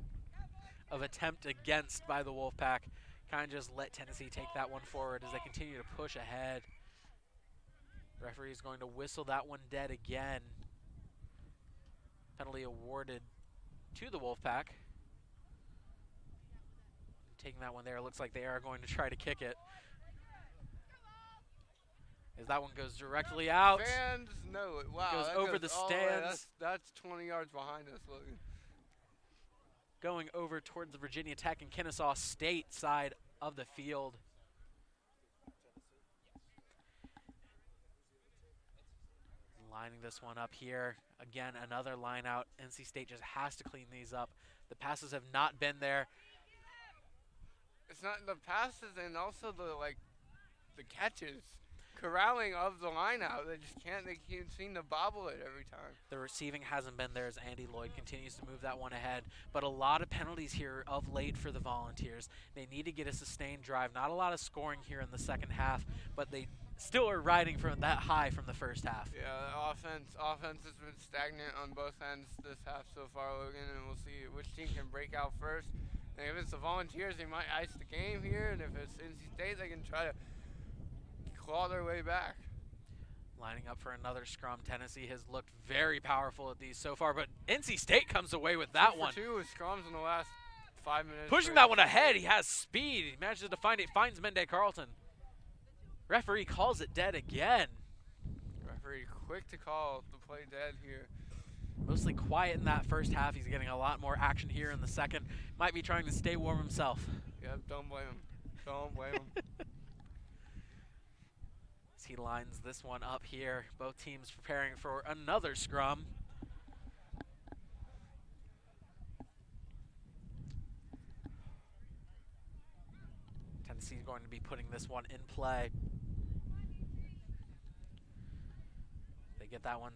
of attempt against by the Wolfpack. Kind of just let Tennessee take that one forward as they continue to push ahead. Referee is going to whistle that one dead again. Penalty awarded to the Wolfpack. Taking that one there, looks like they are going to try to kick it. As that one goes directly out. Fans know it. Wow. Goes over the stands. That's 20 yards behind us, Logan. going over towards the Virginia Tech and Kennesaw State side of the field. Lining this one up here. Again, another line out. NC State just has to clean these up. The passes have not been there. It's not the passes and also the catches. Corralling of the line out. They just can't. They can't seem to bobble it every time. The receiving hasn't been there as Andy Lloyd continues to move that one ahead. But a lot of penalties here of late for the Volunteers. They need to get a sustained drive. Not a lot of scoring here in the second half, but they still are riding from that high from the first half. Yeah, offense has been stagnant on both ends this half so far, Logan, and we'll see which team can break out first. And if it's the Volunteers, they might ice the game here, and if it's NC State, they can try to claw their way back. Lining up for another scrum. Tennessee has looked very powerful at these so far, but NC State comes away with that one. 2 with scrums in the last 5 minutes. Pushing that one ahead. He has speed. He manages to find it. Finds Mende Carlton. Referee calls it dead again. Referee quick to call the play dead here. Mostly quiet in that first half. He's getting a lot more action here in the second. Might be trying to stay warm himself. Yep, don't blame him. Don't blame him. As he lines this one up here. Both teams preparing for another scrum. Tennessee's going to be putting this one in play. They get that one,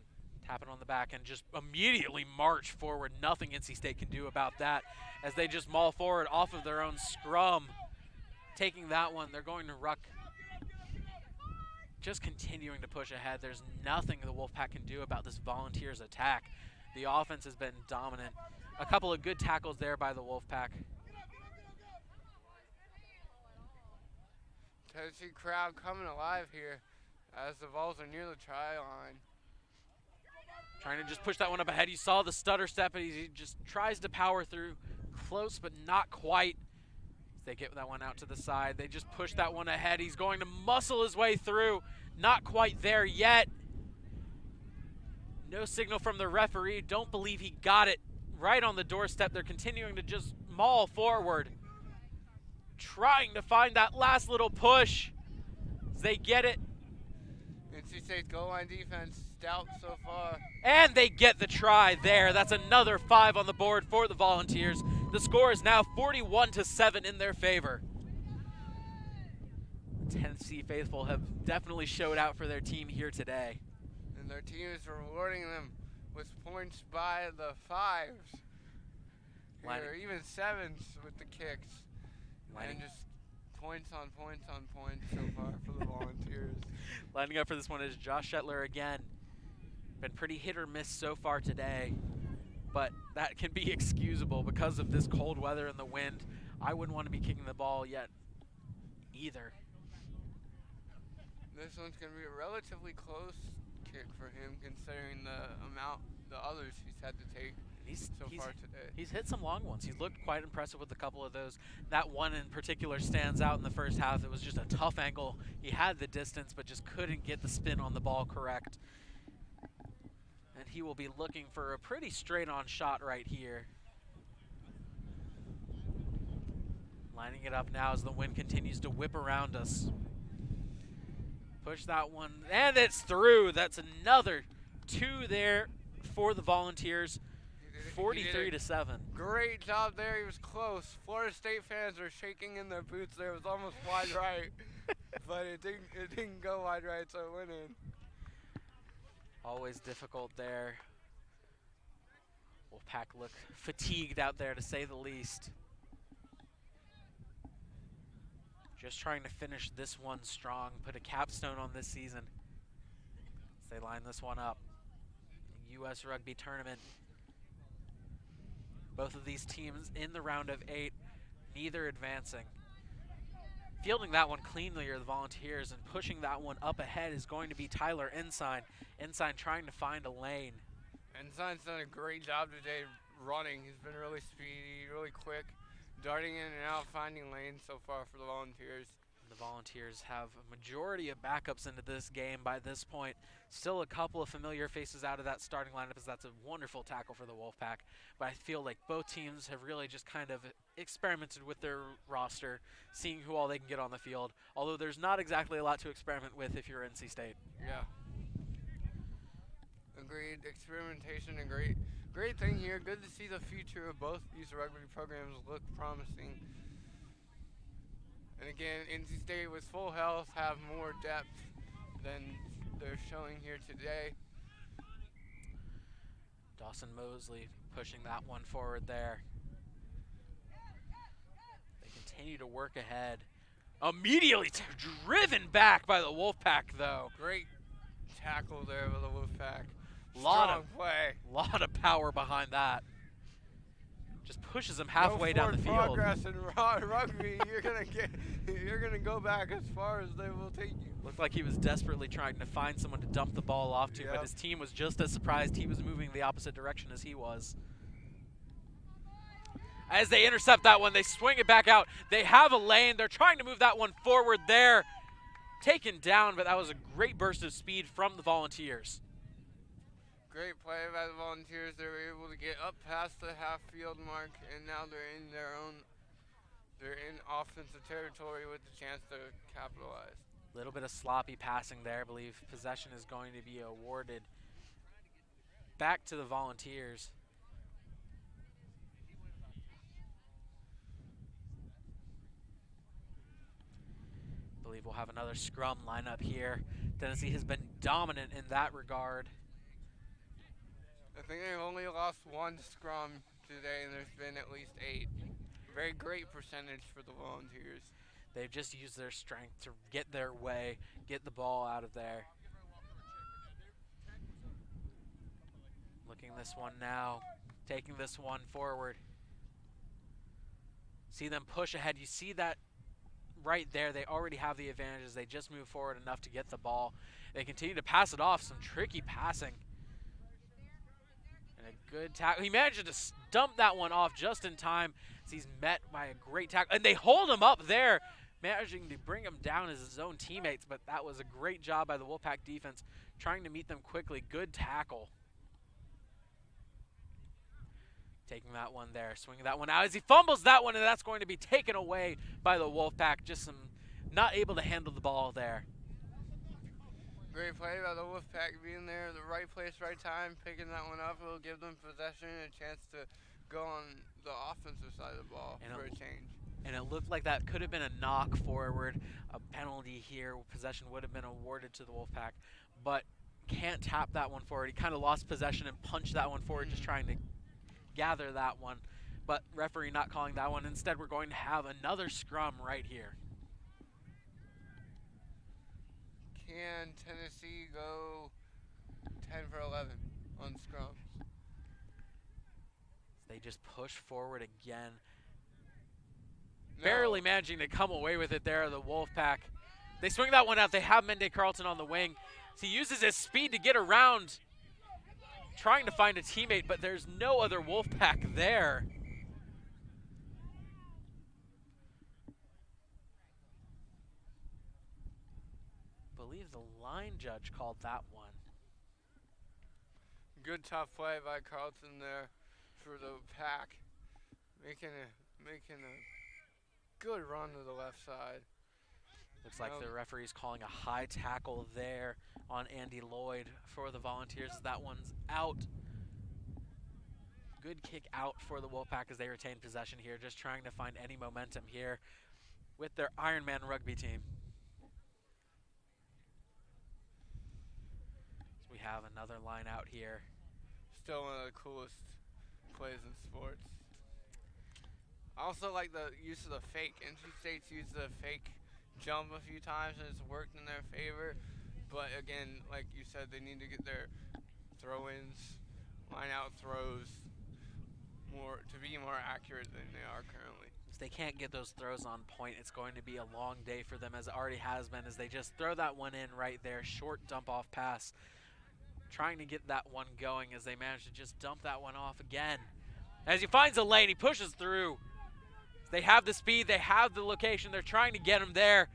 tap it on the back, and just immediately march forward. Nothing NC State can do about that as they just maul forward off of their own scrum. Taking that one, they're going to ruck. Just continuing to push ahead. There's nothing the Wolfpack can do about this Volunteers attack. The offense has been dominant. A couple of good tackles there by the Wolfpack. Tennessee crowd coming alive here as the Vols are near the try line. Trying to just push that one up ahead. You saw the stutter step, and he just tries to power through. Close, but not quite. They get that one out to the side. They just push that one ahead. He's going to muscle his way through. Not quite there yet. No signal from the referee. Don't believe he got it right on the doorstep. They're continuing to just maul forward. Trying to find that last little push. They get it. NC State's goal line defense stout so far. And they get the try there. That's another 5 on the board for the Volunteers. The score is now 41-7 in their favor. The Tennessee faithful have definitely showed out for their team here today. And their team is rewarding them with points by the 5s. Or even 7s with the kicks. And just points on points on points so far for the Volunteers. Lining up for this one is Josh Shetler again. Been pretty hit or miss so far today, but that can be excusable because of this cold weather and the wind. I wouldn't want to be kicking the ball yet either. This one's going to be a relatively close kick for him considering the others he's had to take so far today. He's hit some long ones. He's looked quite impressive with a couple of those. That one in particular stands out in the first half. It was just a tough angle. He had the distance but just couldn't get the spin on the ball correct. And he will be looking for a pretty straight-on shot right here. Lining it up now as the wind continues to whip around us. Push that one, and it's through. That's another 2 there for the Volunteers. 43-7. Great job there. He was close. Florida State fans are shaking in their boots there. It was almost wide right, but it didn't go wide right, so it went in. Always difficult there. Wolfpack look fatigued out there, to say the least. Just trying to finish this one strong, put a capstone on this season. As they line this one up. The U.S. Rugby Tournament. Both of these teams in the round of 8, neither advancing. Fielding that one cleanly are the Volunteers, and pushing that one up ahead is going to be Tyler Ensign. Ensign trying to find a lane. Ensign's done a great job today running. He's been really speedy, really quick, darting in and out, finding lanes so far for the Volunteers. The Volunteers have a majority of backups into this game by this point. Still a couple of familiar faces out of that starting lineup, as that's a wonderful tackle for the Wolfpack. But I feel like both teams have really just kind of experimented with their roster, seeing who all they can get on the field, although there's not exactly a lot to experiment with if you're NC State. Yeah. Agreed. Experimentation, a great thing here. Good to see the future of both these rugby programs look promising. And again, NC State with full health have more depth than they're showing here today. Dawson Mosley pushing that one forward there. They continue to work ahead. Immediately driven back by the Wolfpack, though. Great tackle there by the Wolfpack. Strong play. Lot of power behind that. Just pushes him halfway down the field. Progress in rugby, you're gonna go back as far as they will take you. Looked like he was desperately trying to find someone to dump the ball off to, but his team was just as surprised he was moving the opposite direction as he was. As they intercept that one, they swing it back out. They have a lane. They're trying to move that one forward there. Taken down, but that was a great burst of speed from the Volunteers. Great play by the Volunteers. They were able to get up past the half field mark, and now they're in offensive territory with the chance to capitalize. A little bit of sloppy passing there. I believe possession is going to be awarded back to the Volunteers. I believe we'll have another scrum lineup here. Tennessee has been dominant in that regard. I think they've only lost one scrum today, and there's been at least 8. Very great percentage for the Volunteers. They've just used their strength to get their way, get the ball out of there. Looking this one now, taking this one forward. See them push ahead. You see that right there. They already have the advantages. They just move forward enough to get the ball. They continue to pass it off. Some tricky passing. And a good tackle. He managed to dump that one off just in time as he's met by a great tackle. And they hold him up there, managing to bring him down as his own teammates. But that was a great job by the Wolfpack defense, trying to meet them quickly. Good tackle. Taking that one there, swinging that one out as he fumbles that one, and that's going to be taken away by the Wolfpack. Just not able to handle the ball there. Great play by the Wolfpack being there, the right place, right time, picking that one up. It'll give them possession and a chance to go on the offensive side of the ball for a change. And it looked like that could have been a knock forward, a penalty here. Possession would have been awarded to the Wolfpack, but can't tap that one forward. He kind of lost possession and punched that one forward, just trying to gather that one, but referee not calling that one. Instead, we're going to have another scrum right here. Can Tennessee go 10 for 11 on scrums? They just push forward again. No. Barely managing to come away with it there, the Wolfpack. They swing that one out. They have Mende Carlton on the wing. So he uses his speed to get around, trying to find a teammate, but there's no other Wolfpack there. I believe the line judge called that one. Good tough play by Carlton there for the Pack, making a good run to the left side. Looks like the referee's calling a high tackle there on Andy Lloyd for the Volunteers. That one's out. Good kick out for the Wolfpack as they retain possession here, just trying to find any momentum here with their Ironman rugby team. So we have another line out here. Still one of the coolest plays in sports. I also like the use of the fake. NC State's used the fake jump a few times and it's worked in their favor, but again, like you said, they need to get their throw-ins, line-out throws to be more accurate than they are currently. If they can't get those throws on point, it's going to be a long day for them, as it already has been, as they just throw that one in right there, short dump-off pass, trying to get that one going as they manage to just dump that one off again. As he finds a lane, he pushes through. They have the speed, they have the location, they're trying to get him there.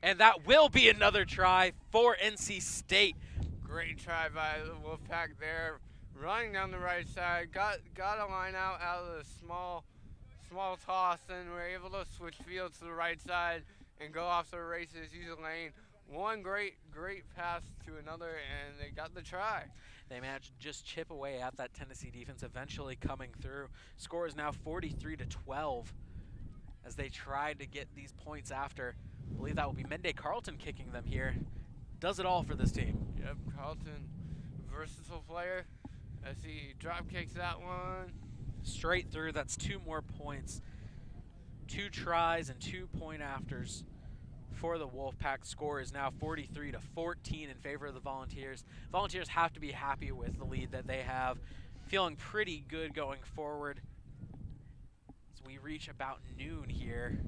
And that will be another try for NC State. Great try by the Wolfpack there. Running down the right side. Got a line out of the small toss, and we're able to switch fields to the right side and go off the races, use the lane. One great pass to another, and they got the try. They managed to just chip away at that Tennessee defense, eventually coming through. Score is now 43-12 as they tried to get these points after. I believe that will be Mende Carlton kicking them here. Does it all for this team. Yep, Carlton, versatile player as he drop kicks that one. Straight through, that's 2 more points. 2 tries and 2 point afters for the Wolfpack. Score is now 43-14 in favor of the Volunteers. Volunteers have to be happy with the lead that they have. Feeling pretty good going forward as we reach about noon here.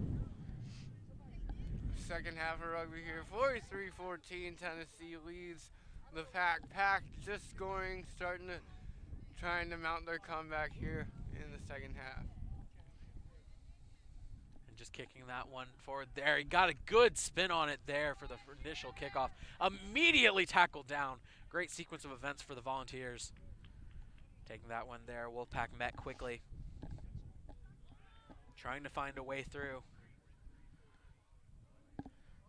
Second half of rugby here, 43-14. Tennessee leads the pack. Pack just scoring, trying to mount their comeback here in the second half. And just kicking that one forward there. He got a good spin on it there for the initial kickoff. Immediately tackled down. Great sequence of events for the Volunteers. Taking that one there. Wolfpack met quickly. Trying to find a way through.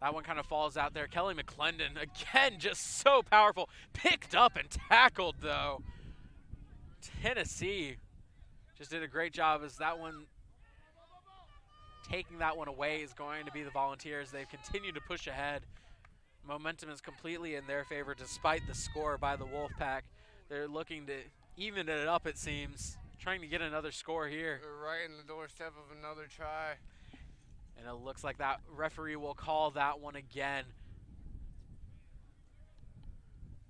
That one kind of falls out there. Kelly McClendon, again, just so powerful. Picked up and tackled, though. Tennessee just did a great job as that one, taking that one away is going to be the Volunteers. They've continued to push ahead. Momentum is completely in their favor despite the score by the Wolfpack. They're looking to even it up, it seems. Trying to get another score here. They're right in the doorstep of another try. And it looks like that referee will call that one again.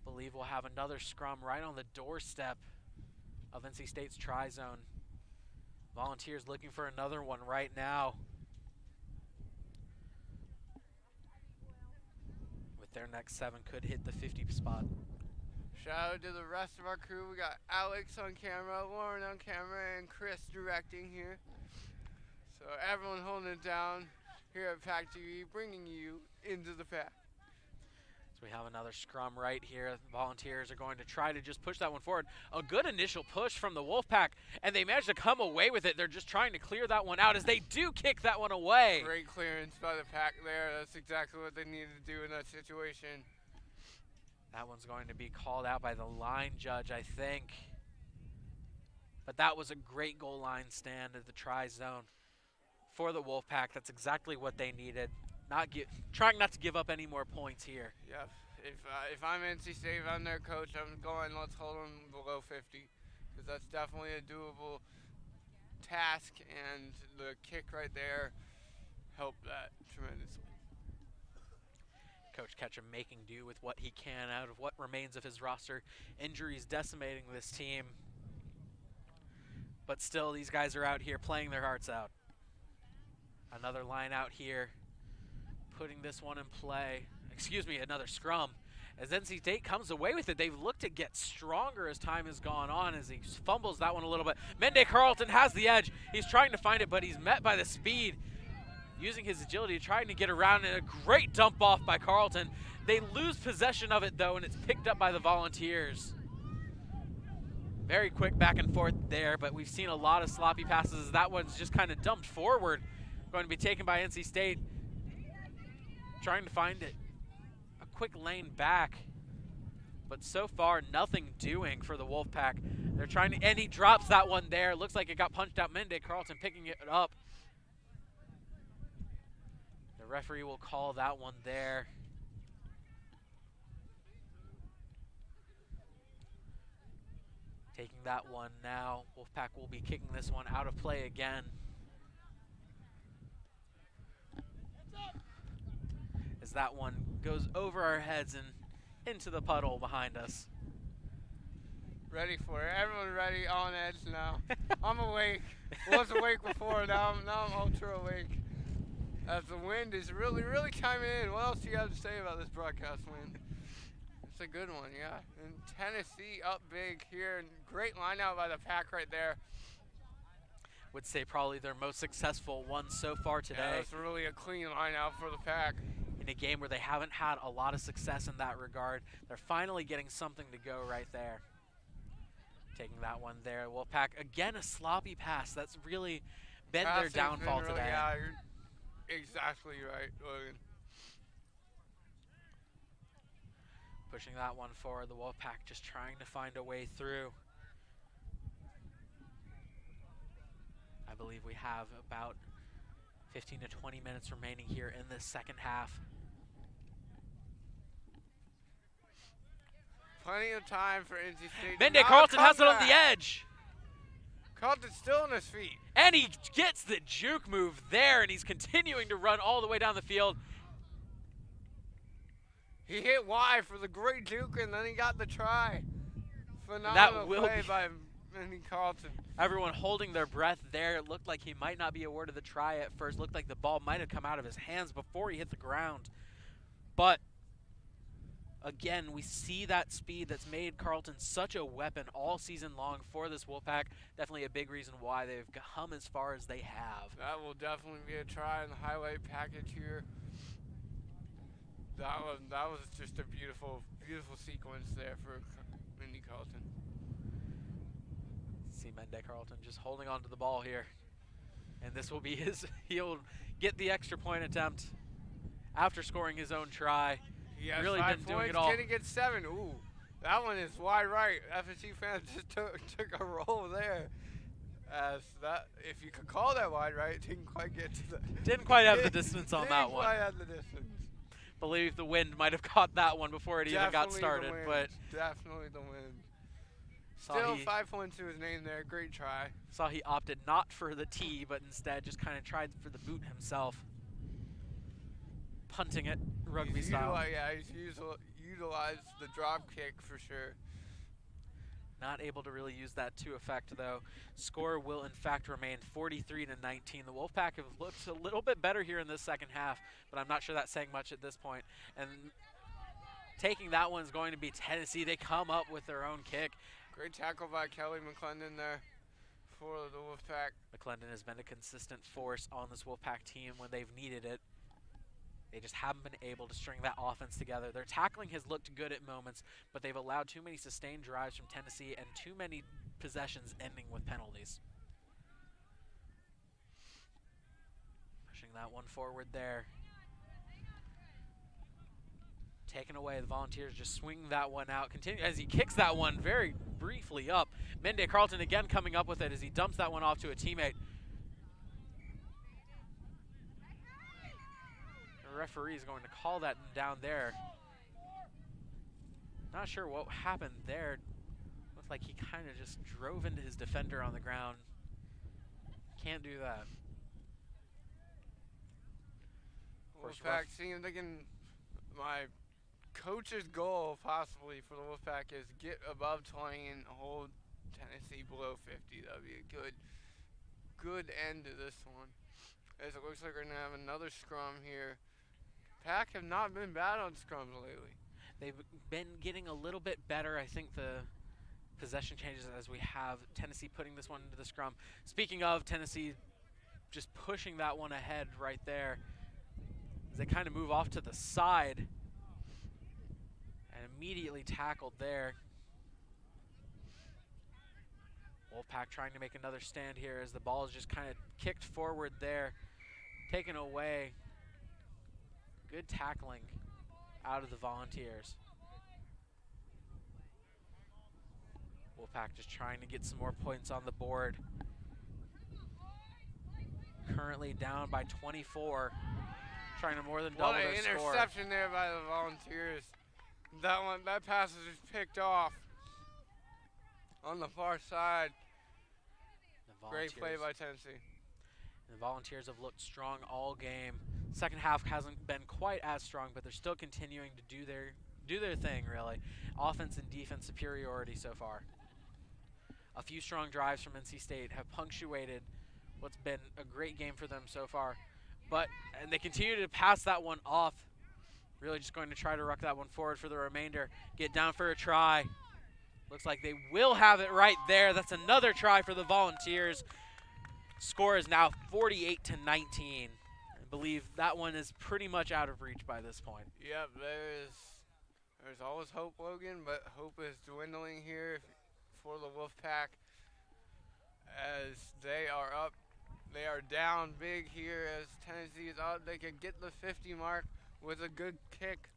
Believe we'll have another scrum right on the doorstep of NC State's try zone. Volunteers looking for another one right now. With their next 7 could hit the 50 spot. Shout out to the rest of our crew. We got Alex on camera, Lauren on camera, and Chris directing here. So everyone holding it down here at PackTV, bringing you into the pack. So we have another scrum right here. The Volunteers are going to try to just push that one forward. A good initial push from the Wolfpack, and they managed to come away with it. They're just trying to clear that one out as they do kick that one away. Great clearance by the pack there. That's exactly what they needed to do in that situation. That one's going to be called out by the line judge, I think. But that was a great goal line stand at the try zone for the Wolfpack. That's exactly what they needed. Trying not to give up any more points here. Yeah, if I'm NC State, if I'm their coach, I'm going, let's hold them below 50, because that's definitely a doable task, and the kick right there helped that tremendously. Coach Ketchum making do with what he can out of what remains of his roster. Injuries decimating this team. But still, these guys are out here playing their hearts out. Another line out here, putting this one in play. Excuse me, another scrum. As NC State comes away with it, they've looked to get stronger as time has gone on as he fumbles that one a little bit. Mende Carlton has the edge. He's trying to find it, but he's met by the speed. Using his agility, trying to get around, and a great dump off by Carlton. They lose possession of it, though, and it's picked up by the Volunteers. Very quick back and forth there, but we've seen a lot of sloppy passes as that one's just kind of dumped forward. Going to be taken by NC State. Trying to find it. A quick lane back. But so far, nothing doing for the Wolfpack. They're trying to, and he drops that one there. Looks like it got punched out. Mende Carlton picking it up. The referee will call that one there. Taking that one now. Wolfpack will be kicking this one out of play again. As that one goes over our heads and into the puddle behind us. Ready for it. Everyone ready, on edge now. I'm awake. Was awake before, now I'm ultra awake. As the wind is really, really chiming in. What else do you got to say about this broadcast wind? It's a good one, yeah. And Tennessee up big here. And great line out by the pack right there. Would say probably their most successful one so far today. Yeah, it's really a clean line out for the pack. And in a game where they haven't had a lot of success in that regard. They're finally getting something to go right there. Taking that one there. Wolfpack, again, a sloppy pass. That's really been their downfall today. Yeah, you're exactly right, Logan. Pushing that one forward. The Wolfpack just trying to find a way through. I believe we have about 15 to 20 minutes remaining here in this second half. Plenty of time for NC State. Mende Carlton has it on the edge. Carlton's still on his feet. And he gets the juke move there, and he's continuing to run all the way down the field. He hit Y for the great juke, and then he got the try. Phenomenal play by Mende Carlton. Everyone holding their breath there. It looked like he might not be awarded the try at first. Looked like the ball might have come out of his hands before he hit the ground. But again, we see that speed that's made Carlton such a weapon all season long for this Wolfpack. Definitely a big reason why they've come as far as they have. That will definitely be a try in the highlight package here. That was just a beautiful sequence there for Mende Carlton. See Mende Carlton just holding on to the ball here. And this will be his, he'll get the extra point attempt after scoring his own try. He has really 5 been doing points. it all. Can he get 7? Ooh, that one is wide right. FSU fans just took a roll there. As that, if you could call that wide right, didn't quite get to the. Didn't quite have the distance on that one. Didn't quite have the distance. Believe the wind might have caught that one before it even got started, but definitely the wind. Saw Still he, 5 points to his name there. Great try. saw he opted not for the tee, but instead just kind of tried for the boot himself. Punting it rugby style. He's utilized the drop kick for sure. Not able to really use that to effect, though. Score will, in fact, remain 43-19. The Wolfpack have looked a little bit better here in this second half, but I'm not sure that's saying much at this point. And taking that one's going to be Tennessee. They come up with their own kick. Great tackle by Kelly McClendon there for the Wolfpack. McClendon has been a consistent force on this Wolfpack team when they've needed it. They just haven't been able to string that offense together. Their tackling has looked good at moments, but they've allowed too many sustained drives from Tennessee and too many possessions ending with penalties. Pushing that one forward there. Taken away, the Volunteers just swing that one out. Continue as he kicks that one very briefly up. Mende Carlton again coming up with it as he dumps that one off to a teammate. The referee is going to call that down there. Not sure what happened there. Looked like he kind of just drove into his defender on the ground. Can't do that. Wolfpack seems like my coach's goal possibly for the Wolfpack is get above 20 and hold Tennessee below 50. That would be a good end to this one. As it looks like we're going to have another scrum here. Pack have not been bad on scrums lately. They've been getting a little bit better. I think the possession changes as we have Tennessee putting this one into the scrum. Speaking of Tennessee just pushing that one ahead right there as they kind of move off to the side and immediately tackled there. Wolfpack trying to make another stand here as the ball is just kind of kicked forward there, taken away. Good tackling out of the Volunteers. Wolfpack just trying to get some more points on the board. Currently down by 24, trying to more than double their score. What an interception there by the Volunteers. That pass is just picked off on the far side. Great play by Tennessee. The Volunteers have looked strong all game. Second half hasn't been quite as strong, but they're still continuing to do their thing, really. Offense and defense superiority so far. A few strong drives from NC State have punctuated what's been a great game for them so far. And they continue to pass that one off. Really just going to try to ruck that one forward for the remainder. Get down for a try. Looks like they will have it right there. That's another try for the Volunteers. Score is now 48-19. and believe that one is pretty much out of reach by this point. Yep, there's always hope, Logan, but hope is dwindling here for the Wolfpack as they are up. They are down big here as Tennessee is up. They could get the 50 mark with a good kick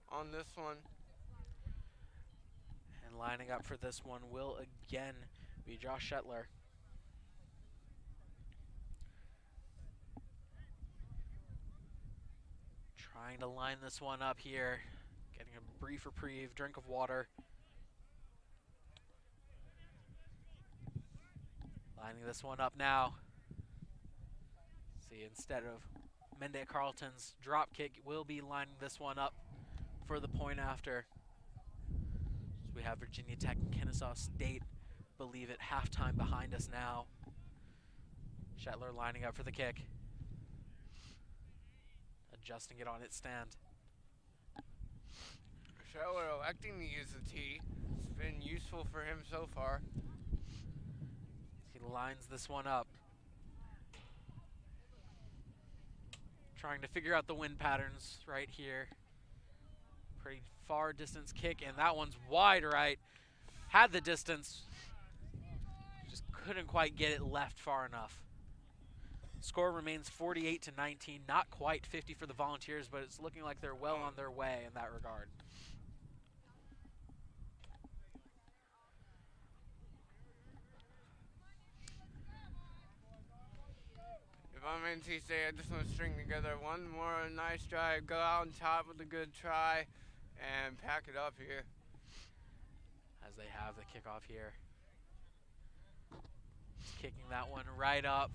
on this one. And lining up for this one will again be Josh Shetler. Trying to line this one up here. Getting a brief reprieve, drink of water. Lining this one up now. See, instead of Mende Carlton's drop kick, we'll be lining this one up for the point after. So we have Virginia Tech and Kennesaw State, believe it, halftime behind us now. Shetler lining up for the kick. Adjusting it on its stand. Shetler electing to use the tee. It's been useful for him so far. He lines this one up. Trying to figure out the wind patterns right here. Pretty far distance kick, and that one's wide right. Had the distance, just couldn't quite get it left far enough. Score remains 48-19, not quite 50 for the Volunteers, but it's looking like they're well on their way in that regard. If I'm NC State, I just want to string together one more nice drive, go out on top with a good try, and pack it up here. As they have the kickoff here. Kicking that one right up.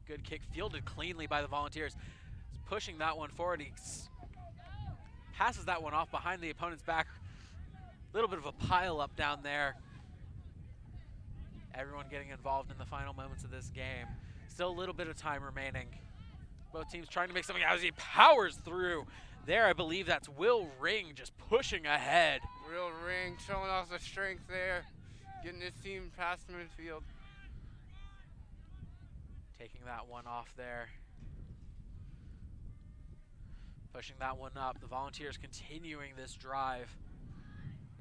Good kick, fielded cleanly by the Volunteers. He's pushing that one forward. He passes that one off behind the opponent's back. A little bit of a pile up down there. Everyone getting involved in the final moments of this game. Still a little bit of time remaining. Both teams trying to make something out as he powers through. There, I believe that's Will Ring just pushing ahead. Real Ring showing off the strength there, getting his team past midfield. Taking that one off there. Pushing that one up. The Volunteers continuing this drive.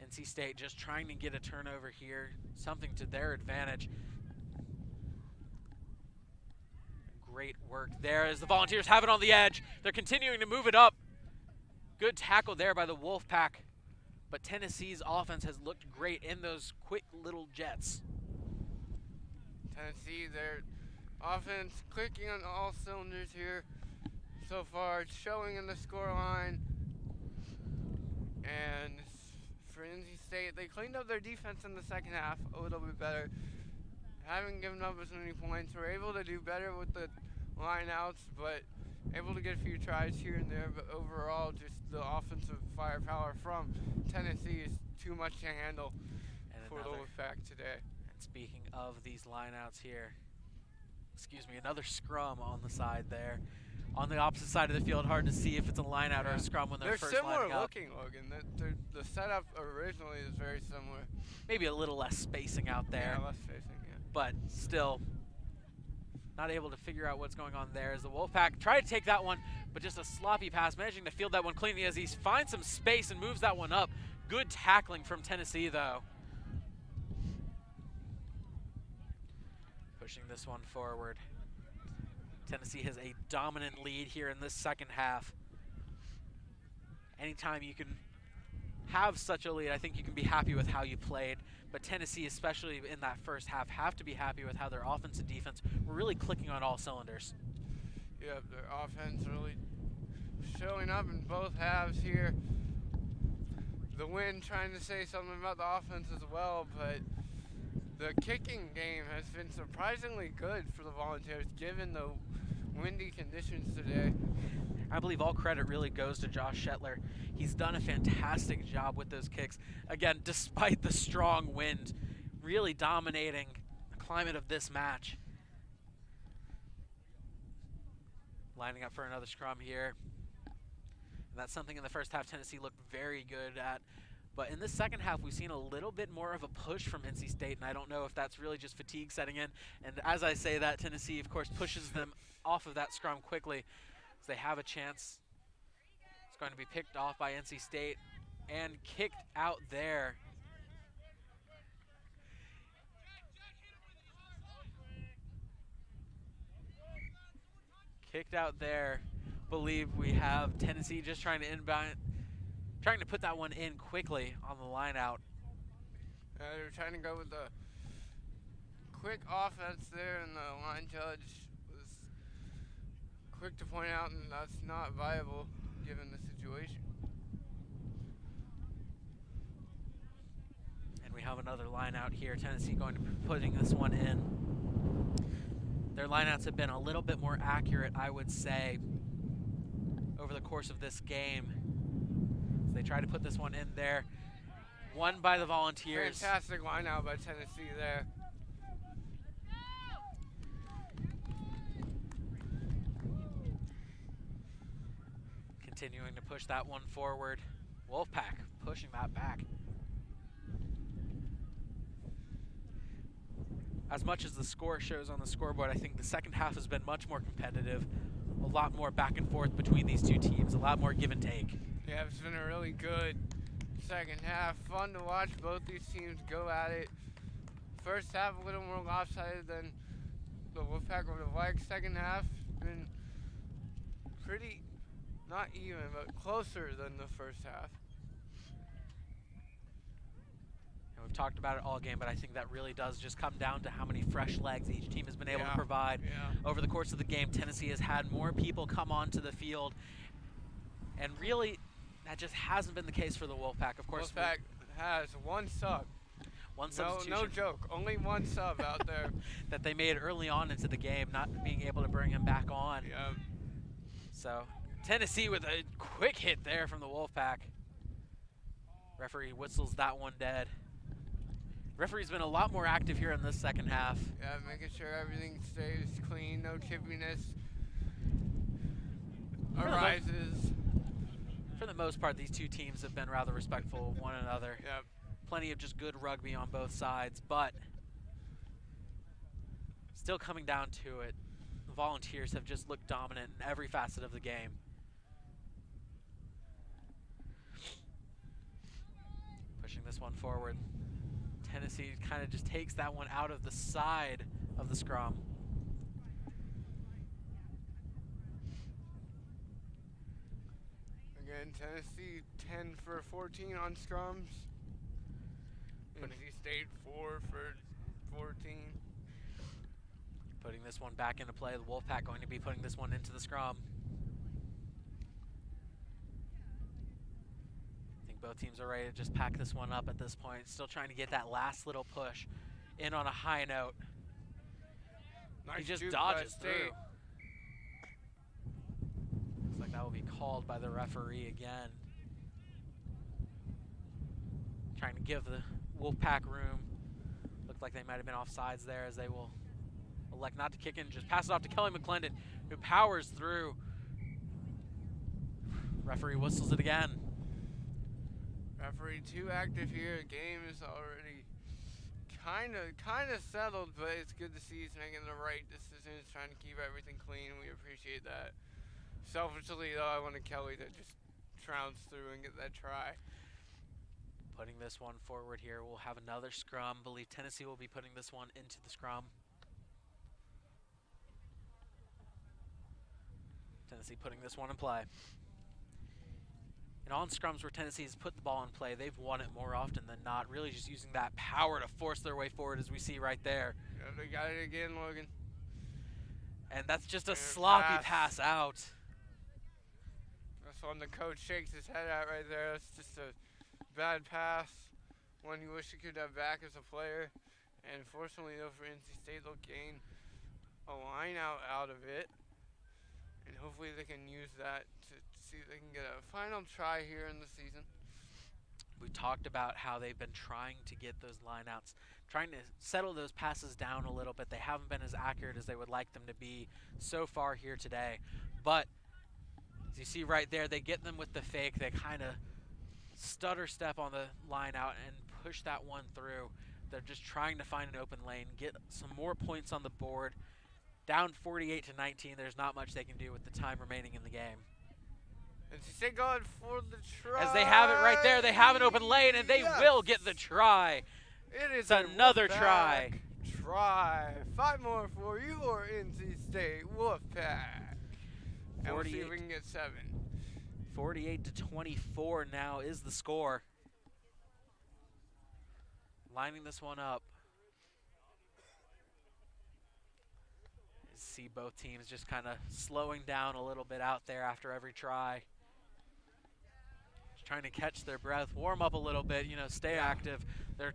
NC State just trying to get a turnover here, something to their advantage. Great work there as the Volunteers have it on the edge. They're continuing to move it up. Good tackle there by the Wolfpack. But Tennessee's offense has looked great in those quick little jets. Tennessee, their offense clicking on all cylinders here so far. It's showing in the score line. And for NC State, they cleaned up their defense in the second half a little bit better. Haven't given up as many points. We're able to do better with the line-outs, but able to get a few tries here and there. But overall, just the offensive firepower from Tennessee is too much to handle for the Wolfpack today. And speaking of these line-outs here, excuse me, another scrum on the side there. On the opposite side of the field, hard to see if it's a line-out or a scrum when they're first lining up. They're similar looking, Logan. The setup originally is very similar. Maybe a little less spacing out there. Yeah, less spacing. But still not able to figure out what's going on there as the Wolfpack try to take that one, but just a sloppy pass, managing to field that one cleanly as he finds some space and moves that one up. Good tackling from Tennessee, though. Pushing this one forward. Tennessee has a dominant lead here in this second half. Anytime you can have such a lead, I think you can be happy with how you played. But Tennessee, especially in that first half, have to be happy with how their offense and defense were really clicking on all cylinders. Yep, their offense really showing up in both halves here. The wind trying to say something about the offense as well, but the kicking game has been surprisingly good for the Volunteers given the windy conditions today. I believe all credit really goes to Josh Shetler. He's done a fantastic job with those kicks. Again, despite the strong wind, really dominating the climate of this match. Lining up for another scrum here. And that's something in the first half Tennessee looked very good at. But in the second half, we've seen a little bit more of a push from NC State, and I don't know if that's really just fatigue setting in. And as I say that, Tennessee, of course, pushes them off of that scrum quickly, so they have a chance. It's going to be picked off by NC State and kicked out there. Kicked out there. Believe we have Tennessee just trying to inbound, trying to put that one in quickly on the line out. They're trying to go with the quick offense there, and the line judge was quick to point out, and that's not viable given the situation. And we have another line out here. Tennessee going to be putting this one in. Their lineouts have been a little bit more accurate, I would say, over the course of this game. So they try to put this one in there. Won by the Volunteers. Fantastic lineout by Tennessee there. Continuing to push that one forward. Wolfpack pushing that back. As much as the score shows on the scoreboard, I think the second half has been much more competitive. A lot more back and forth between these two teams, a lot more give and take. Yeah, it's been a really good second half. Fun to watch both these teams go at it. First half a little more lopsided than the Wolfpack would have liked. Second half been pretty, not even, but closer than the first half. And we've talked about it all game, but I think that really does just come down to how many fresh legs each team has been able to provide. Over the course of the game, Tennessee has had more people come onto the field, and really, that just hasn't been the case for the Wolfpack. Of course, Wolfpack has one sub. One substitution. No joke, only one sub out there. That they made early on into the game, not being able to bring him back on. Yeah. So, Tennessee with a quick hit there from the Wolfpack. Referee whistles that one dead. Referee's been a lot more active here in this second half. Yeah, making sure everything stays clean, no chippiness arises. For the most part, these two teams have been rather respectful of one another. Yep. Plenty of just good rugby on both sides, but still coming down to it, the Volunteers have just looked dominant in every facet of the game. Pushing this one forward. Tennessee kind of just takes that one out of the side of the scrum. Again, Tennessee 10 for 14 on scrums. NC State 4 for 14. Putting this one back into play. The Wolfpack going to be putting this one into the scrum. I think both teams are ready to just pack this one up at this point. Still trying to get that last little push in on a high note. Nice he just juke dodges by through. State. Looks like that will be called by the referee again. Trying to give the Wolfpack room. Looked like they might have been offsides there, as they will elect not to kick in. Just pass it off to Kelly McClendon, who powers through. Referee whistles it again. Referee too active here. Game is already kind of settled, but it's good to see he's making the right decisions, trying to keep everything clean. We appreciate that. Selfishly, though, I wanted Kelly to just trounce through and get that try. Putting this one forward here. We'll have another scrum. Believe Tennessee will be putting this one into the scrum. Tennessee putting this one in play. And on scrums where Tennessee's put the ball in play, they've won it more often than not. Really just using that power to force their way forward, as we see right there. Yeah, they got it again, Logan. And that's just a sloppy pass out. That's when the coach shakes his head out right there. That's just a bad pass. One you wish you could have back as a player. And fortunately, though, for NC State, they'll gain a line out of it. And hopefully they can use that to see if they can get a final try here in the season. We talked about how they've been trying to get those lineouts, trying to settle those passes down a little bit. They haven't been as accurate as they would like them to be so far here today. But as you see right there, they get them with the fake. They kind of stutter step on the line out and push that one through. They're just trying to find an open lane, get some more points on the board. Down 48-19, there's not much they can do with the time remaining in the game. NC State going for the try. As they have it right there, they have an open lane, and they will get the try. It is another try. Try. 5 more for your NC State Wolfpack. And we'll see if we can get 7. 48-24 now is the score. Lining this one up. See both teams just kind of slowing down a little bit out there after every try. Just trying to catch their breath, warm up a little bit, you know, stay active. They're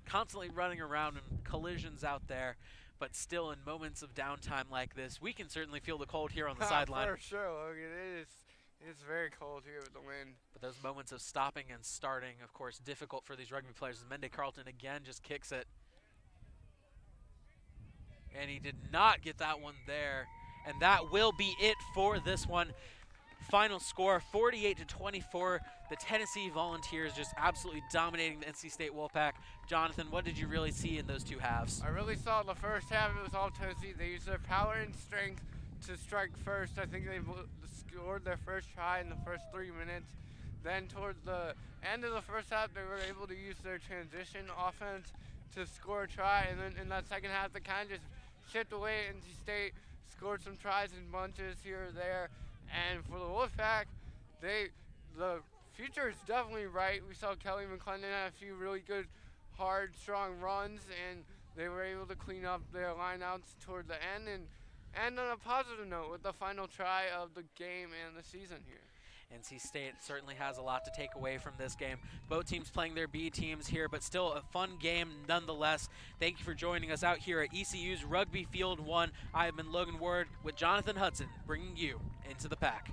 constantly running around in collisions out there, but still in moments of downtime like this, we can certainly feel the cold here on the sideline. For sure, Logan. It's very cold here with the wind. But those moments of stopping and starting, of course, difficult for these rugby players. Mende Carlton again just kicks it. And he did not get that one there. And that will be it for this one. Final score, 48-24. The Tennessee Volunteers just absolutely dominating the NC State Wolfpack. Jonathan, what did you really see in those two halves? I really saw in the first half it was all Tennessee. They used their power and strength to strike first. I think they scored their first try in the first 3 minutes. Then towards the end of the first half, they were able to use their transition offense to score a try. And then in that second half, they kind of just chipped away. NC State scored some tries in bunches here or there. And for the Wolfpack, the future is definitely bright. We saw Kelly McClendon have a few really good, hard, strong runs, and they were able to clean up their lineouts toward the end. And on a positive note, with the final try of the game and the season here. NC State certainly has a lot to take away from this game. Both teams playing their B teams here, but still a fun game nonetheless. Thank you for joining us out here at ECU's Rugby Field 1. I have been Logan Ward with Jonathan Hudson, bringing you into the pack.